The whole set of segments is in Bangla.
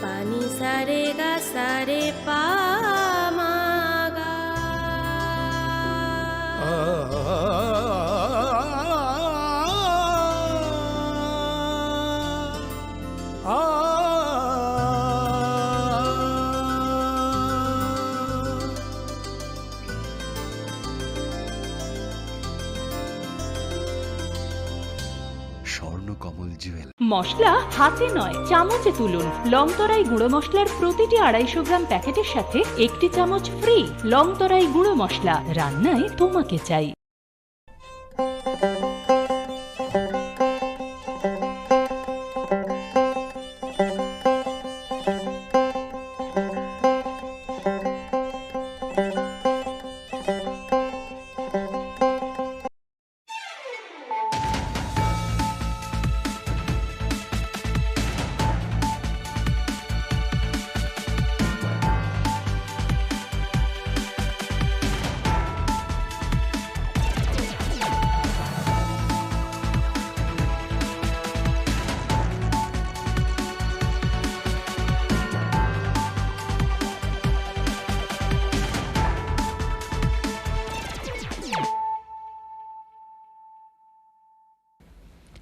पानी सारे गा सारे पा मा गा স্বর্ণকমল জুয়েল মশলা হাতে নয় চামচে তুলুন লংতরাই গুঁড়ো মশলার প্রতিটি 250 গ্রাম প্যাকেটের সাথে একটি চামচ ফ্রি। লংতরাই গুঁড়ো মশলা, রান্নায় তোমাকে চাই।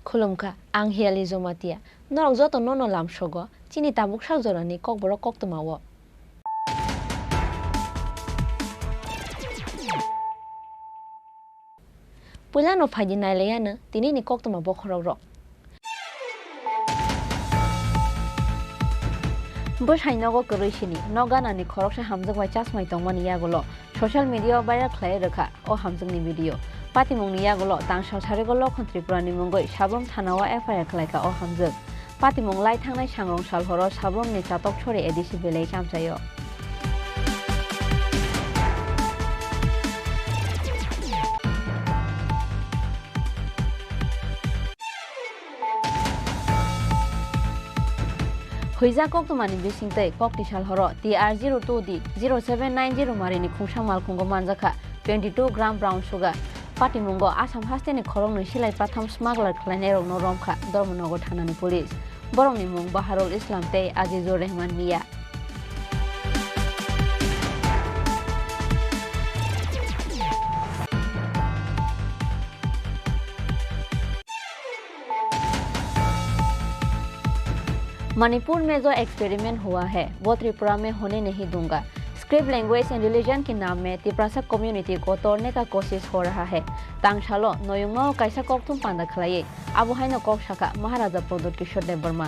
खुलुमखा आं हियाली जमातिया नरक जत नन लामसग चिनि ताबुक सागजरानि ककबरक कक्तमाव पुलानो फाइदि नायलायानो दिनैनि कक्तमा बखराव र बसाइनगो करैसिनि नगानानि खरकसे हामजों वाइ चासमाइ तंमानि यागोल सोशल मीडिया भाइराल खालाय रखा ओ हामजोंनि भिडियो पातिमुंनि यागोल तांसाव सारेगोल खन त्रिपुरानि मुंगै साब्रम थानावा एफआईआर खालायखा ओ हामजों पातिमुं लाइ थांनाय सांरं सालहर साब्रमनि चातक छरे एदिसि बेलाय सामसायो हुइजा कक्तमानि बिसिंतै कक्ति सालहर TR02D 0790 मारिनि खुंसा मालखुंगो मानजाखा 22 ग्राम ब्राउन सुगार पातिमुंगो आसाम हास्टेनि खरंनि सिलाइ पाथाम स्मागलार खालायनाय रंनो रमखा धर्मनगर थानानि पुलिस बरंनि मुं बाहारुल इस्लाम ते आजिजुर रहमान मिया मणिपुर में जो एक्सपेरिमेंट हुआ है वो त्रिपुरा में होने नहीं दूंगा। स्क्रिप्ट लैंग्वेज एंड रिलीजन के नाम में त्रिपुरा कम्युनिटी को तोड़ने का कोशिश हो रहा है। तांगशालो नोयुंगो कैसा कोक्तुम पांदा खलाये आबुहाइनो कोक शाखा महाराजा प्रदोत किशोर देव वर्मा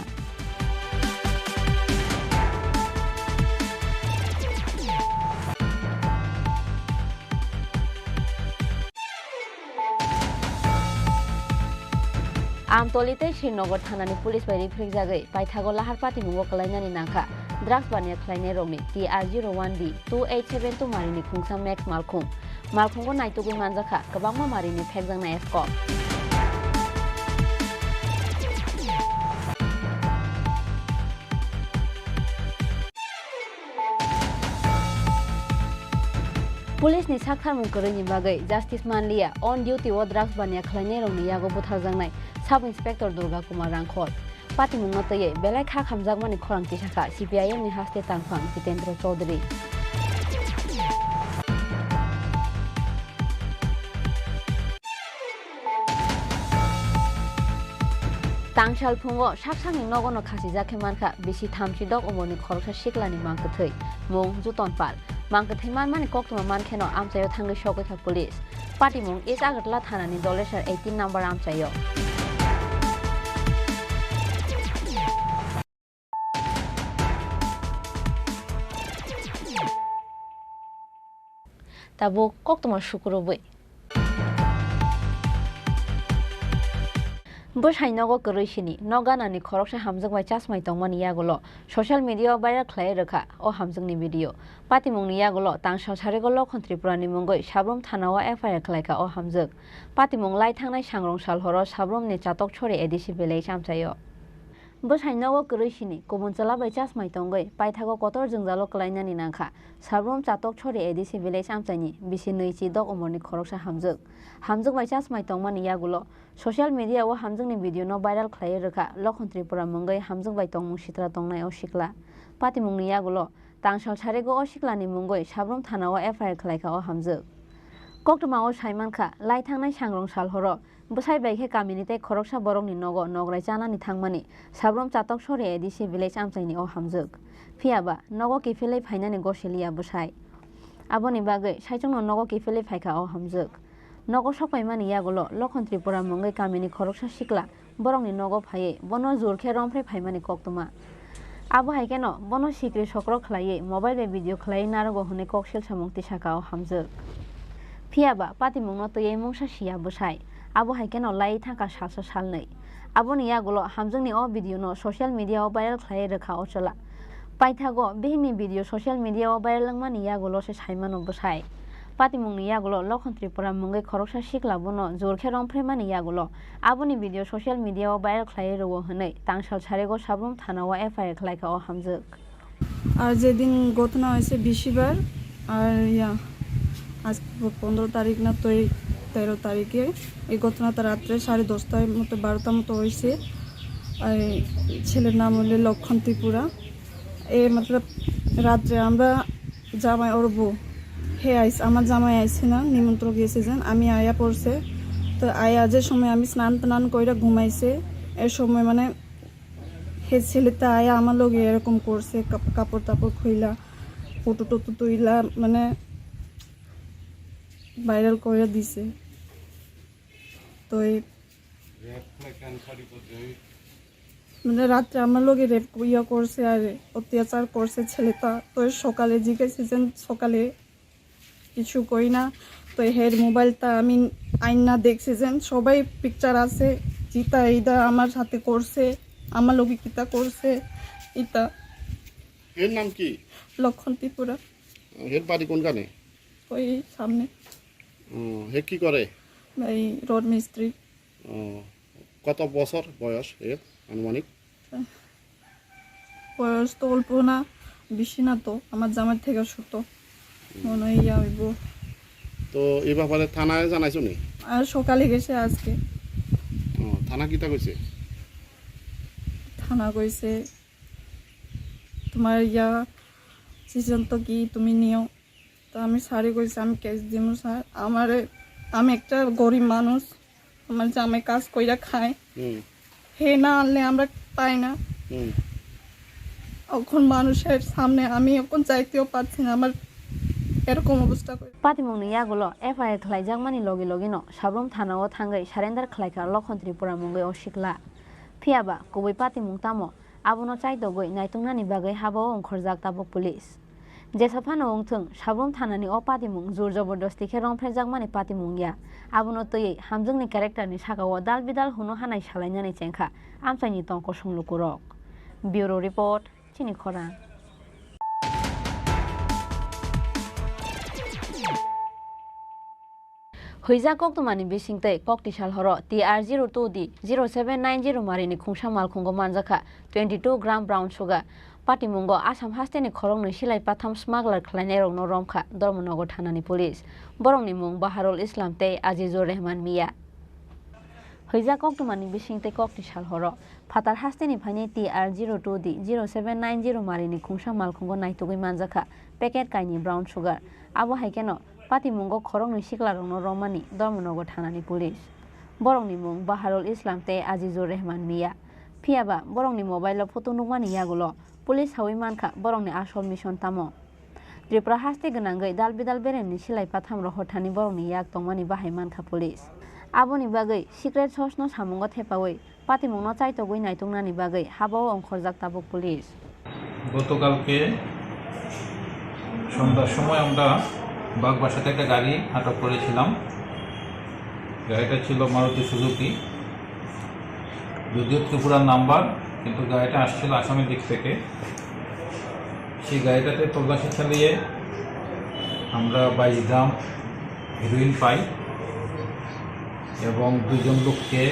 आमतलिते श्रीनगर थानानि पुलिस बायदि फ्रिकजागै बायथागो लाहार पातिमुंगो कलायनानि नांखा ड्राग्स बानिया खलायनाय रंनि TR01D 2872 मारिनि खुंसा मैक्स मालखुंगो नायतुगै मानजाखा गोबांमा मारिनि फेकजांना एस्कप पुलिस नि साखारमुं करैनि बागै जस्टिस मानलिया ऑन ड्यूटी वो ड्राग्स बानिया खलायनाय रंनि यागो बुथारजांनाय सब इंस्पेक्टर दुर्गा कुमार रांखल पातिमुंगा तयै बेलाय खा खामजागमानि खरांथि शाखा CPIM नि हास्ते तांफां जितेंद्र चौधरी तांसाल फुंगो साकसांनि नगनो खासि जाखे मानखा बिसि थामसिदक उमरनि खरसा सिक्लानि मांकथै मुं जुतन पाल मांकथै मानमानि कक्तमा मानखेनो आमचायो थांगै सकैखा पुलिस पातिमुं इस आगरतला थानानि दलेसर 18 नम्बर आमचायो ताबो कक्तमा शुक्रबै बसाइनगो करैसिनि नगानानि खरकसे हामजों वाइ चासमाइ तंमानि यागोल सोशल मीडिया भाइराल खालाय रखा ओ हामजोंनि भिडियो पातिमुंनि यागोल तांसाव सारेगोल खन त्रिपुरानि मुंगै साब्रम थानावा एफआईआर खालायखा ओ हामजों पातिमुं लाइ थांनाय सांरं सालहर साब्रमनि चातक छरे एदिसि बेलाय सामसायो bosai nogo krishini kubun chala bai chas mai tongai paithago kotor jungjalo klainani nangkha sabrum chatok chori edisi village amchaini bisi noichi dok omorni khoroksa hamjuk bai chas mai tongmani yagulo social media o hamjukni video no viral khlai rekha Lokhon Tripura mungai hamjuk bai tongmung sitra tongnai o sikla patimungni yagulo tangsal sarego o siklani mungoi sabrum thana o FIR khlaika o hamjuk koktuma o saimankha lai thangnai sangrong salhoro bosai baikhe community khoroksa borokni nogo nograi chanani thangmani sabrom chatok sori edisi village amchaini o hamjuk phiaba nogo kifilei phainani goselia bosai aboni bagai saichongno nogo kifilei phaika o hamjuk nogo sokpaimani yagulo Lokhon Tripura mungai kamini khoroksa sikla borokni nogo phaye bono jurkhe romphre phaimani koktuma abo haikeno bono sikri sokro khlaiye mobile video khlai narogo hune koksil samungti saka o hamjuk phiaba patimungno toyei mungsa sia bosai abo haikeno lai thangka salsa salnai aboni yagulo hamjungni o video no social media o viral khlai rekha o chola paithago behimni video social media o viral langmani yagulo se saimano bosai patimungni yagulo Lokhon Tripura mungai khoroksa sikla bono jorkhe romphemani yagulo aboni video social media o viral khlai rewo hne tangsal sarego sabrum thana o FIR khlaika o hamjuk আর যেদিন ঘটনা হয়েছে বৃহস্পতিবার আর আজ 15 তারিখ না তো 13 তারিখে এই ঘটনাটা রাত্রে 10:30টার মতো 12টার মতো হয়েছে আর ছেলের নাম হলো লক্ষণ ত্রিপুরা মতলব রাত্রে আমরা জামাই ওর বউ আমার জামাই আইছে না নিমন্ত্রণ গিয়েছে যেন আমি আয়া পড়ছে তো আয়া যে সময় আমি স্নান টান করে ঘুমাইছে এর সময় মানে হে ছেলেটা আয়া আমার লগে এরকম করছে কাপড় টাপড় খুইলা ফটো টটো তুইলা মানে ভাইরাল করে দিছে তো মানে রাত্রে আমার লগে রেপ করছে আর অত্যাচার করছে ছেলেটা তো সকালে জিজ্ঞেসেছেন সকালে কিছু কই না তো হের মোবাইলটা আমি আইনা দেখছেন সবাই পিকচার আছে জিতা এইটা আমার সাথে করছে আমার লগে কিতা করছে এটা এর নাম কি লক্ষণ ত্রিপুরা এর বাড়ি কোনখানে ওই সামনে হে কি করে এই রোড মিস্ত্রি কত বছর বয়স এর আনুমানিক বয়স তো অল্প না বেশি না তো আমার জামার থেকে ছোট মনে হয় হইব তো এই ব্যাপারে থানায় জানাইছো নি আর সকালে গেছে আজকে থানা কিতা কইছে থানা কইছে তোমার সিদ্ধান্ত কি তুমি নিও তো আমি স্যারে কইছি আমি কেস দিব স্যার আমি একটা গরিব মানুষ আমার জামাই কাজ কইরা খায় হে না আনলে আমরা পাই না এখন মানুষের সামনে আমি এখন চাইতেও পারছি না আমার এরকম অবস্থা করে patimungni yagulo FIR khlaijak logi logi no sabrum thana o thangai surrender khlaika Lokhon Tripura mungai o sikla phiaba kubui patimung tamo abono chaidogoi naitungnani bagai habao ongkhorjak tabuk police jesafano ongthung sabrum thanani o patimung jor jabardasti khe rongphrejak patimung ya abono toyei hamjungni character ni sakao dal bidal huno hanai salainani chengkha amchaini tongko sunglukurok bureau report Chini Khorang Huija koktumani bisingtei kokti salhoro TR02 di 0790 marini khungsa malkhungo manjaka 22 gram brown sugar patimungo Assam hasteni khorongni silai patham smuggler khlainai rokno romkha Dharmanagar thanani police borongni mung Baharul Islam tei Azizur Rehman Mia Huija koktumani bisingtei kokti salhoro Fatar hasteni phaini TR02 di 0790 marini khungsa malkhungo naitugui manjaka packet kaini brown sugar abo haikeno Patimungo khorongni siklarongno romani Dharmanagar thanani police borongni mung Baharul Islam tei Azizur Rehman Mia phiaba borongni mobile photo nukmani yagulo police hawi mankha borongni asol mission tamo Tripura haste gnangai dalbidal beremni silai patham rohothani borongni yak tongmani bahai mankha police aboni bagai secret source no samungo thepawi patimungno chaitogui naitungnani bagai habao ongkhorjak tabuk police গতকালকে সন্ধ্যার সময় আমরা বাগবাসা থেকে গাড়ি আটক করেছিলাম গাড়িটা ছিল মারুতি সুজুকি যদিও ত্রিপুরার নাম্বার কিন্তু গাড়িটা আসছিল আসামের দিক থেকে সেই গাড়িটাতে তল্লাশি চালিয়ে আমরা 22 গ্রাম হেরোইন পাই এবং দুজন লোককে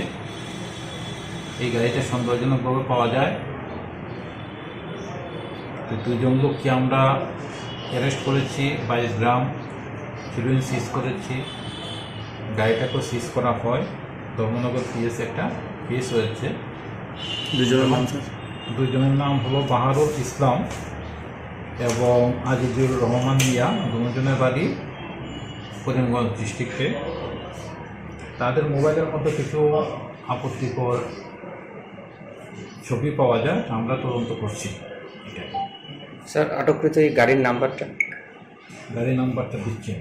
এই গাড়িটা সন্দেহজনকভাবে পাওয়া যায় তো দুজন লোককে আমরা অ্যারেস্ট করেছি, 22 গ্রাম হিরোইন সিজ করেছি। গাড়িটাকেও সিজ করা হয়। ধর্মনগর পিএস একটা কেস হয়েছে। দুজনের নাম হলো বাহারুল ইসলাম এবং আজিজুর রহমান মিয়া, দুজনের বাড়ি করিমগঞ্জ ডিস্ট্রিক্টে। তাদের মোবাইলের মধ্যে কিছু আপত্তিকর ছবি পাওয়া যায়, আমরা তদন্ত করছি। স্যার আটককৃত এই গাড়ির নাম্বারটা দিচ্ছে।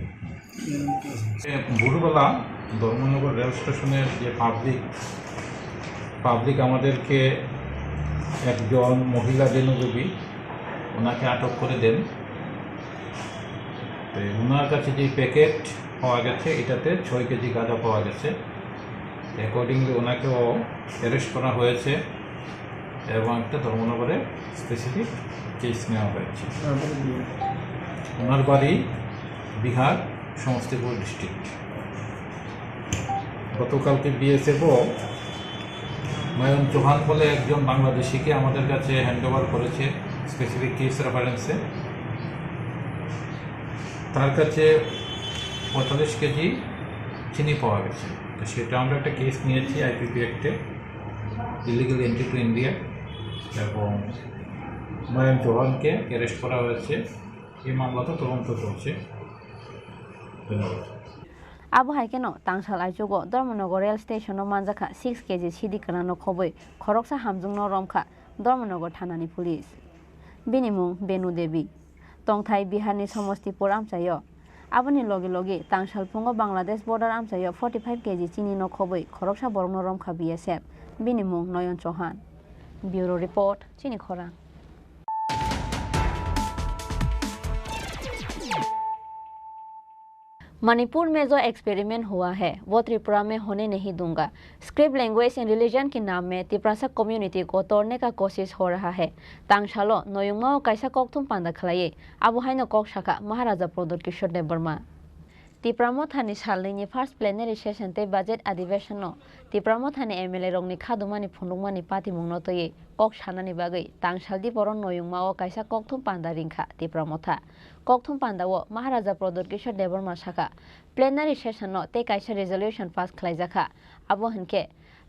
ভোরবেলা ধর্মনগর রেল স্টেশনের যে পাবলিক আমাদেরকে একজন মহিলা দেনুদেবী ওনাকে আটক করে দেন। তো ওনার কাছে যে প্যাকেট পাওয়া গেছে এটাতে 6 কেজি গাঁজা পাওয়া গেছে। অ্যাকর্ডিংলি ওনাকেও অ্যারেস্ট করা হয়েছে এবং একটা ধর্মনগরে স্পেসিফিক কেস নেওয়া হয়েছে। ওনার বাড়ি বিহার সমস্তিপুর ডিস্ট্রিক্ট। গতকালকে বিএসএফও নয়ন চৌহান বলে একজন বাংলাদেশিকে আমাদের কাছে হ্যান্ডওভার করেছে স্পেসিফিক কেস রেফারেন্সে। তার কাছে 45 কেজি চিনি পাওয়া গেছে। তো সেটা আমরা একটা কেস নিয়েছি আইপিপি অ্যাক্টে, ইলিগাল এন্ট্রি টু ইন্ডিয়া, এবং নয়ন চৌহানকে অ্যারেস্ট করা হয়েছে। এই মামলাটা তদন্ত চলছে। ধন্যবাদ। Abu Haikeno, Tangsal Aijogo, Dormonogo Rail Station of Manzaka, 6 kg Chidi Khorang Khoboi, Khoroksa Hamjung no Romka, Dormonogo Thanani Police. Binimung Benu Devi. Tongthai Biharni Somostipur Amchayo. Abuni Logi Logi, Tangsal Pungo Bangladesh border Amchayo, 45 kg Chini no Khoboi, Khoroksa Borno Romka BSF. Binimung Noyon Chauhan. Bureau Report, Chini Khorang. Manipur में जो एक्सपेरिमेंट हुआ है वो त्रिपुरा में होने नहीं दूंगा। स्क्रिप्ट लैंग्वेज एंड रिलीजन के नाम में तिप्रासा कम्युनिटी को तोड़ने का कोशिश हो रहा है। तांगशालो नोयुंगमा कैसा कोकथुम पांदा खलाये अबु हाइनो कोक शाखा महाराजा प्रोदोट किशोर देव वर्मा। तिप्रामो थानी सालनि फर्स्ट प्लेनरी सेशन ते बजेट अधिवेशन तिप्रामो थानी एमएलए रंगनि खादुमानि फुंदुंमानि पार्टी मुंगनो तये कोक सानानि बागै तांगसालदि बरन नोयुंगमाओ कैसा कोकथुम पांदा रिंखा तिप्रामो था कोकथुम पांदाओ महाराजा प्रोदोट किशोर देव वर्मा शाखा प्लेनरी सेशन ते कैसा रेजोल्यूशन पास खलाइजाखा अब हनके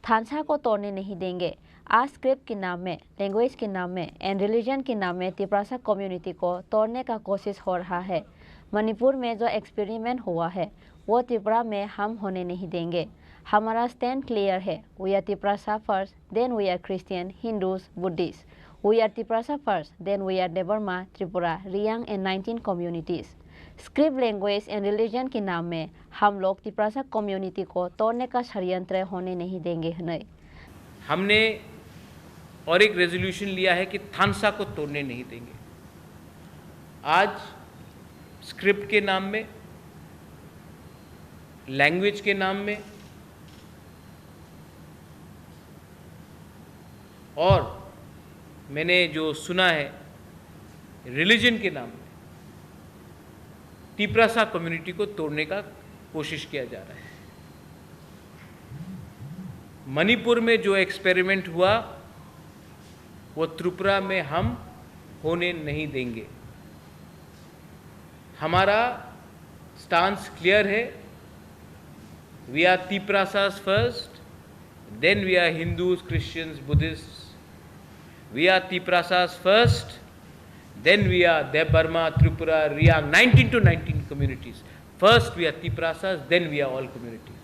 थानसा को तोड़ने नहीं देंगे। आज स्क्रिप्ट के नाम में, लैंग्वेज के नाम में एंड रिलीजन के नाम में तिप्रासा कम्युनिटी को तोड़ने का कोशिश हो रहा है। मणिपुर में जो एक्सपेरिमेंट हुआ है वो त्रिपुरा में हम होने नहीं देंगे। हमारा स्टैंड क्लियर है। We are Tiprasa first, then we are Christian, Hindus, Buddhist. We are Tiprasa first, then we are Debbarma, Tripura, Reang and 19 communities. Script language and religion के नाम में हम लोग तिप्रासा कम्युनिटी को तोड़ने का षड्यंत्र होने नहीं देंगे। हमने और एक रेजोल्यूशन लिया है कि थानसा को तोड़ने नहीं देंगे। आज स्क्रिप्ट के नाम में, लैंग्वेज के नाम में और मैंने जो सुना है रिलीजन के नाम में तिप्रासा कम्युनिटी को तोड़ने का कोशिश किया जा रहा है। मणिपुर में जो एक्सपेरिमेंट हुआ वो त्रिपुरा में हम होने नहीं देंगे। हमारा स्टांस क्लियर है। We are Tiprasas first, then we are Hindus, Christians, Buddhist. We are Tiprasas first, then we are Debbarma, Tripura, Reang, 19 to 19 communities. First we are Tiprasas, then we are all communities.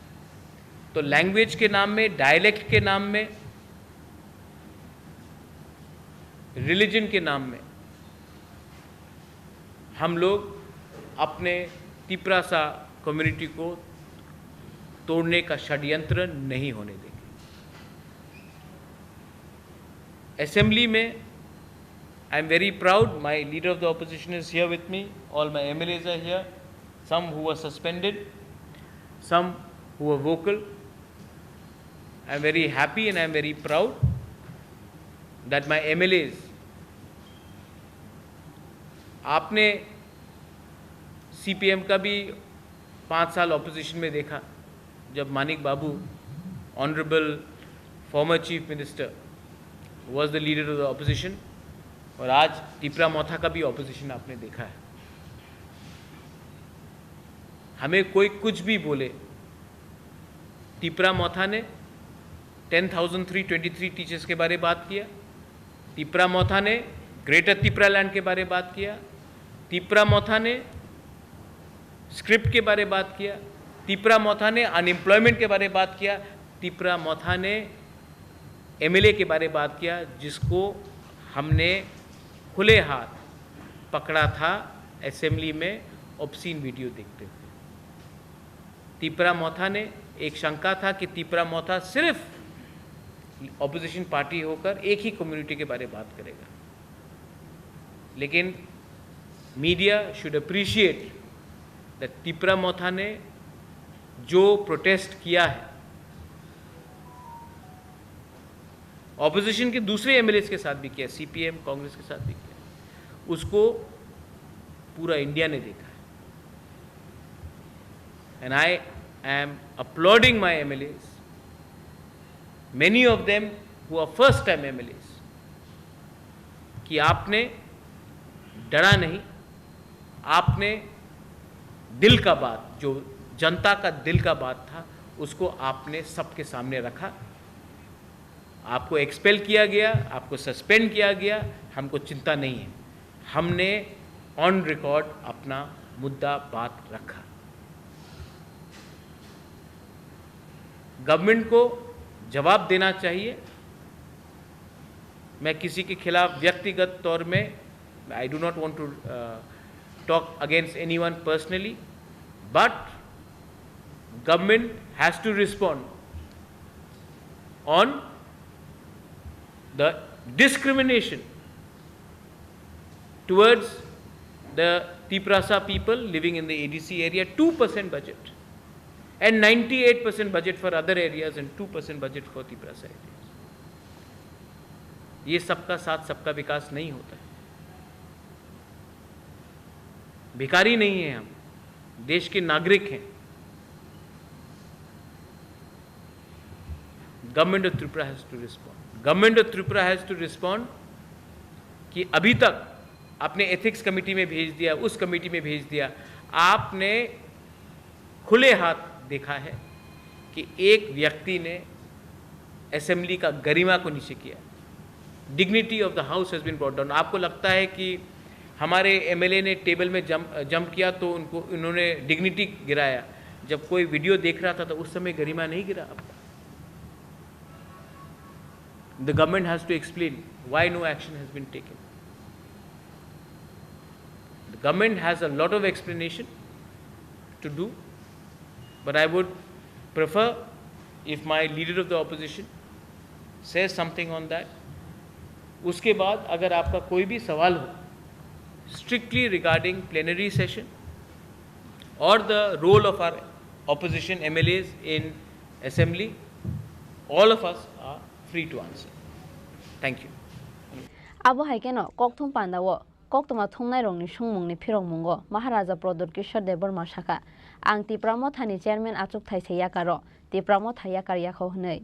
तो लैंग्वेज के नाम में, डायलेक्ट के नाम में, रिलीजन के नाम में हम लोग अपने तिप्रासा कम्युनिटी को तोड़ने का षड्यंत्र नहीं होने देंगे। असेंबली में I am very proud, my leader of the opposition is here with me, all my MLAs are here, some who were suspended, some who were vocal. I am very happy and I am very proud that my MLAs, आपने सीपीएम का भी 5 साल ऑपोजिशन में देखा जब Manik Babu, honourable former chief minister, was the leader of the opposition, और आज टिपरा मोथा का भी ऑपोजिशन आपने देखा है। हमें कोई कुछ भी बोले, टिपरा मोथा ने 10,323 टीचर्स के बारे में बात किया, टिपरा मोथा ने ग्रेटर टिपरा लैंड के बारे में बात किया, टिपरा मोथा ने स्क्रिप्ट के बारे में बात किया, टिपरा मोथा ने अनएम्प्लॉयमेंट के बारे में बात किया, टिपरा मोथा ने एमएलए के बारे में बात किया जिसको हमने खुले हाथ पकड़ा था असेंबली में ऑब्सीन वीडियो देखते हुए। टिपरा मोथा ने एक शंका था कि टिपरा मोथा सिर्फ ऑपोजिशन पार्टी होकर एक ही कम्युनिटी के बारे में बात करेगा, लेकिन media should appreciate that Tipra Motha ने जो प्रोटेस्ट किया है ऑपोजिशन के दूसरे एमएलएस के साथ भी किया, सीपीएम कांग्रेस के साथ भी किया, उसको पूरा इंडिया ने देखा है। And I am uploading my MLAs, many of them who are first time MLAs, कि आपने डरा नहीं, आपने दिल का बात, जो जनता का दिल का बात था, उसको आपने सबके सामने रखा। आपको एक्सपेल किया गया, आपको सस्पेंड किया गया, हमको चिंता नहीं है, हमने ऑन रिकॉर्ड अपना मुद्दा बात रखा। गवर्नमेंट को जवाब देना चाहिए। मैं किसी के खिलाफ व्यक्तिगत तौर में, I do not want to talk against anyone personally, but government has to respond on the discrimination towards the Tiprasa people living in the ADC area, 2% budget and 98% budget for other areas and 2% budget for Tiprasa areas. ये सबका साथ सबका विकास नहीं होता है। भिखारी नहीं हैं हम, देश के नागरिक हैं। Government of Tripura has to respond, government of Tripura has to respond कि अभी तक आपने एथिक्स कमेटी में भेज दिया, उस कमेटी में भेज दिया, आपने खुले हाथ देखा है कि एक व्यक्ति ने असेंबली का गरिमा को नीचे किया, dignity of the house has been brought down. आपको लगता है कि हमारे एमएलए ने टेबल में जंप किया तो उनको इन्होंने डिग्निटी गिराया, जब कोई वीडियो देख रहा था तो उस समय गरिमा नहीं गिरा आपका। The government has to explain why no action has been taken. The government has a lot of explanation to do, but I would prefer if my leader of the opposition says something on that. उसके बाद अगर आपका कोई भी सवाल हो strictly regarding plenary session or the role of our opposition MLAs in assembly, all of us are free to answer. Thank you. Abo haikeno kokthum pandawo koktoma thungnai rongni sungmungni phirong mungo Maharaja Prodot Kishore Dev Burma Shaka ang Tripura Mothani chairman achuk thaise yakaro Tripura Motha yakar yakho hnei.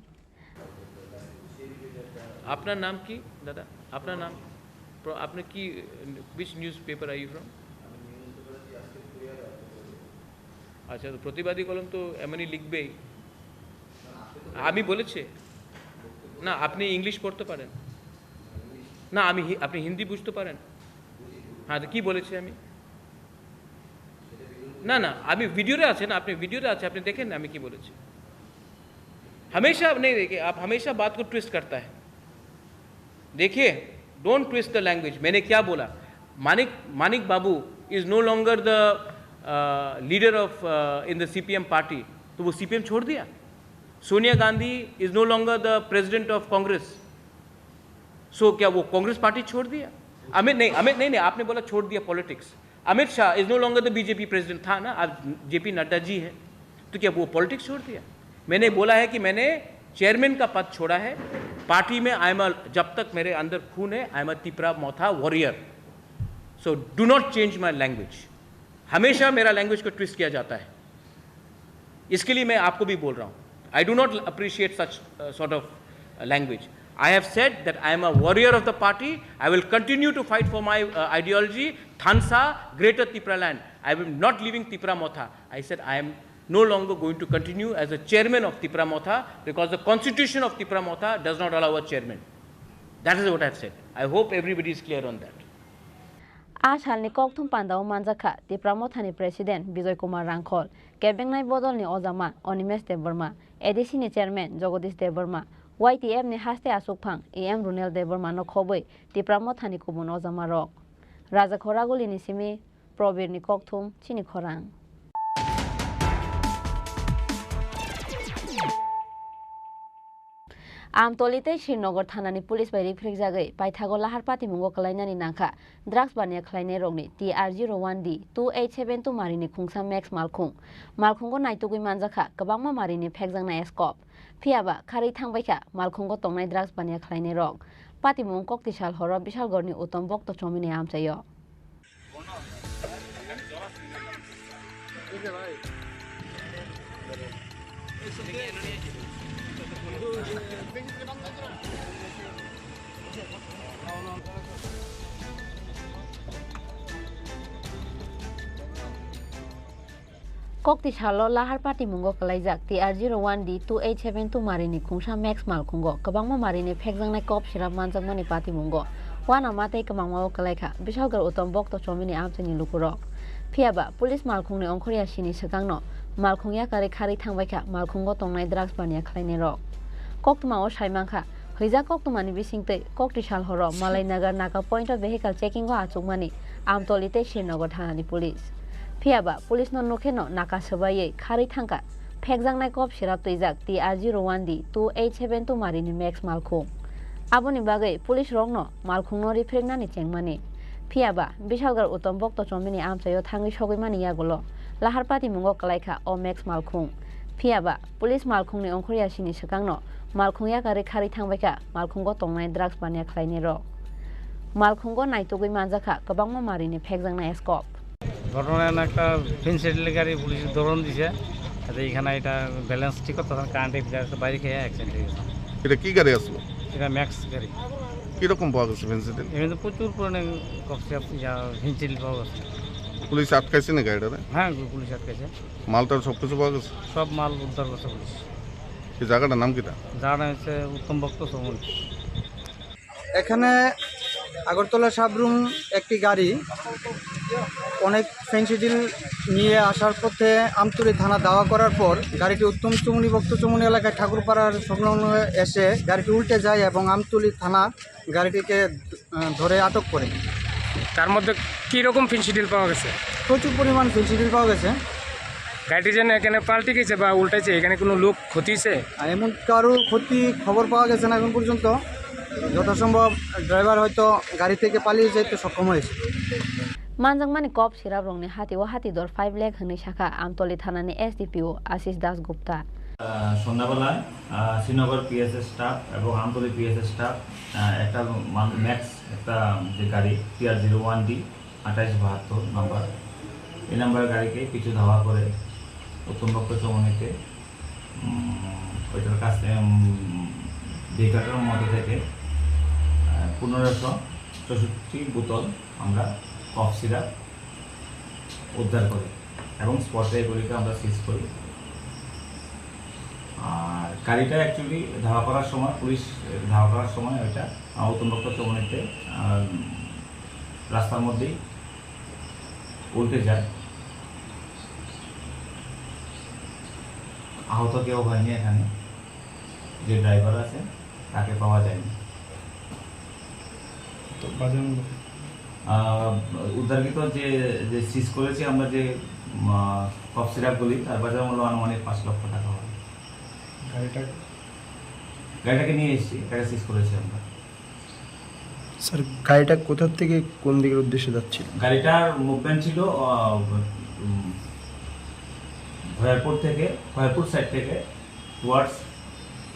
अपना नाम की दादा, अपना नाम, आपने की which newspaper are you from? আচ্ছা, তো প্রতিবাদী কলম তো এমনি লিখবেই। আমি বলেছি না আপনি ইংলিশ পড়তে পারেন না, আপনি হিন্দি বুঝতে পারেন। হ্যাঁ, তো কি বলেছি আমি? না না, আমি ভিডিওতে আছে না, আপনি ভিডিওতে আছে, আপনি देखें ना আমি কি বলেছি। हमेशा नहीं देखिए, आप हमेशा बात को ट्विस्ट करता है। देखिए, डोंट ट्विस्ट द लैंग्वेज। मैंने क्या बोला? Manik Babu is no longer the leader of in the CPM party, तो वो सीपीएम छोड़ दिया। Sonia Gandhi is no longer the president of Congress, so क्या वो कांग्रेस पार्टी छोड़ दिया? अमित नहीं, आपने बोला छोड़ दिया politics. Amit Shah is no longer the BJP president, था ना, आज जेपी नड्डा जी है, तो क्या वो पॉलिटिक्स छोड़ दिया? मैंने बोला है कि मैंने चेयरमैन का पद छोड़ा है पार्टी में। जब तक मेरे अंदर खून है, I am a Tipra Motha warrior. So do not change my language. हमेशा मेरा लैंग्वेज को ट्विस्ट किया जाता है, इसके लिए मैं आपको भी बोल रहा हूँ। I do not appreciate such sort of language. I have said that I am a warrior of the party. I will continue to fight for my ideology. Thansa, Greater Tripura land. I am not leaving Tripura Motha. I said I am no longer going to continue as a chairman of Tripura Motha because the constitution of Tripura Motha does not allow a chairman. That is what I have said. I hope everybody is clear on that. Ashalni kokthum pandao manjaka Tripura Mothani president Bijoy Kumar Rangkhol Kebengnai Bodolni Ojama Onimesh Deborma ADC ni chairman Jagadish Deborma YTF ni haste asukphang EM Runel Deborma no khoboi Tripura Mothani kubun Ojama rok Raja Khoraguli ni simi Probir ni kokthum Chini Khorang Amtolite Srinagar Thanani Police by Rifrik Jagai Paithago Lahar Pati Mungo Kalainani Nangkha Drugs Bania Klaine Rogni TR01D 2872 Marini Khungsam Max Malkhung Malkhungo Naitugui Manjaka Kabangma Marini Phekjangna Escop Phiaba Khari Thangbaikha Malkhungo Tongnai Drugs Bania Klaine Rog Pati Mung Koktishal Horo Bishal Gorni Utom Bokto Chomini Amchayo Kokti Shalo Lahar Pati Mungo Kalaijak TR01D 2872 Marini Khungsam Max Malkhungo Kabangma Marini Phekjangnai Kop Shirap Manjakmani Pati Mungo Wana Mate Kabangma Kalaikha Bishalgar Utom Bokto Chomini Amchani Lukurok Phiaba Police Malkhungni Ongkhoria Sini Sakangno Malkhungya Kari Khari Thangbaikha Malkhungo Tongnai Drugs Bania Khlaine Rok Koktuma o Saimangkha Hija Koktumani Bisingtei Kokti Shal Horo Malai Nagar Naka Point of Vehicle Checking Go Achukmani Amtolite Srinagar Thanani Police Phiaba Police no Nokheno Naka Sabaye Khari Thangka Phekjangnai Kop Shirap Tuijak TR01D 2872 Marini Max Malkhung Aboni Bagai Police Rokno Malkhungno Rifreknani Chengmani Phiaba Bishalgar Utom Bokto Chomini Amchayo Thangi Shogimani Yagolo Lahar Pati Mungo Kalaikha O Max Malkhung Phiaba Police Malkhungni Ongkhoria Sini Sakangno Malkhungya Kari Khari Thangbaikha Malkhungo Tongnai Drugs Bania Khlaine Rok Malkhungo Naitugui Manjaka Kabangma Marini Phekjangna Escop ঘটনা একটা ফেন্সিডিল গাড়ি পুলিশ দৌড়ন দিছে তাতে এখানে এটা ব্যালেন্স ঠিক করতে তখন কারেন্টে বাইরে খেয়ে অ্যাক্সিডেন্ট হয়ে গেছে এটা কি গাড়ি আসলো? এটা ম্যাক্স গাড়ি কিরকম পাওয়া গেছে ফেন্সিডিল? এমনি প্রচুর পরিমাণে ফেন্সিডিল পাওয়া গেছে। পুলিশ আটকাইছে না গাড়িটা? হ্যাঁ পুলিশ আটকাইছে। মালটার সব কিছু পাওয়া গেছে? সব মাল উদ্ধার করছে পুলিশ। এই জায়গাটার নাম কিটা? জায়গাটা হচ্ছে উত্তম ভক্ত সমন। এখানে আগরতলা সাবরুম একটি গাড়ি অনেক ফেন্সিডিল নিয়ে আসার পথে আমতলী থানা দাওয়া করার পর গাড়িটি উত্তম চুমনি ভক্ত চুমনি এলাকায় ঠাকুরপাড়ার সংলগ্ন এসে গাড়িটি উল্টে যায় এবং আমতলী থানা গাড়িটিকে ধরে আটক করে। তার মধ্যে কীরকম ফেন্সিডিল পাওয়া গেছে? প্রচুর পরিমাণ ফেন্সিডিল পাওয়া গেছে। গাড়িটি যেন এখানে পাল্টে গেছে বা উল্টেছে, এখানে কোনো লোক ক্ষতিছে? এমন কারো ক্ষতি খবর পাওয়া গেছে না এখন পর্যন্ত। যথাসম্ভব ড্রাইভার হয়তো গাড়ি থেকে পালিয়ে যেতে সক্ষম হয়েছে। Manjangmani Kop Shirap Rongni Hati wa Hati Dor 5 lakh Hni Shakha Amtoli Thanani SDPO Ashish Das Gupta সন্ধ্যাবেলায় শ্রীনগর পিএসএস স্টাফ এবং আমতলী পিএসএস স্টাফ একটা ম্যাক্স একটা যে গাড়ি TR01D 2872 নাম্বার, এই নাম্বারের গাড়িকে পিছু ধাওয়া করে উত্তম ভক্ত চৌমনিতে ওইটার কাছে ভেহিকলটার মধ্যে থেকে 1564 বোতল আমরা কফ সিরাপ উদ্ধার করি এবং স্পটে এগুলিকে আমরা সিজ করি। আর গাড়িটা অ্যাকচুয়ালি ধাওয়া করার সময় পুলিশ ধাওয়া করার সময় ওইটা উত্তম ভক্ত চৌমনিতে রাস্তার মধ্যেই উল্টে যায়। আহত কেউ হয়নি, এখানে যে ড্রাইভার আছে তাকে পাওয়া যায়নি। উদ্ধারকৃত যে সিজ করেছি আমরা যে কফ সিরাপগুলি তার বাজার মূল্য আনুমানিক 5 লক্ষ টাকা হবে। গাড়িটাকে নিয়ে এসেছি, গাড়ি সিজ করেছি আমরা। স্যার গাড়িটা কোথা থেকে কোন দিকের উদ্দেশ্যে যাচ্ছিল? গাড়িটার মুভমেন্ট ছিল ভয়ারপুর সাইড থেকে টুয়ার্ডস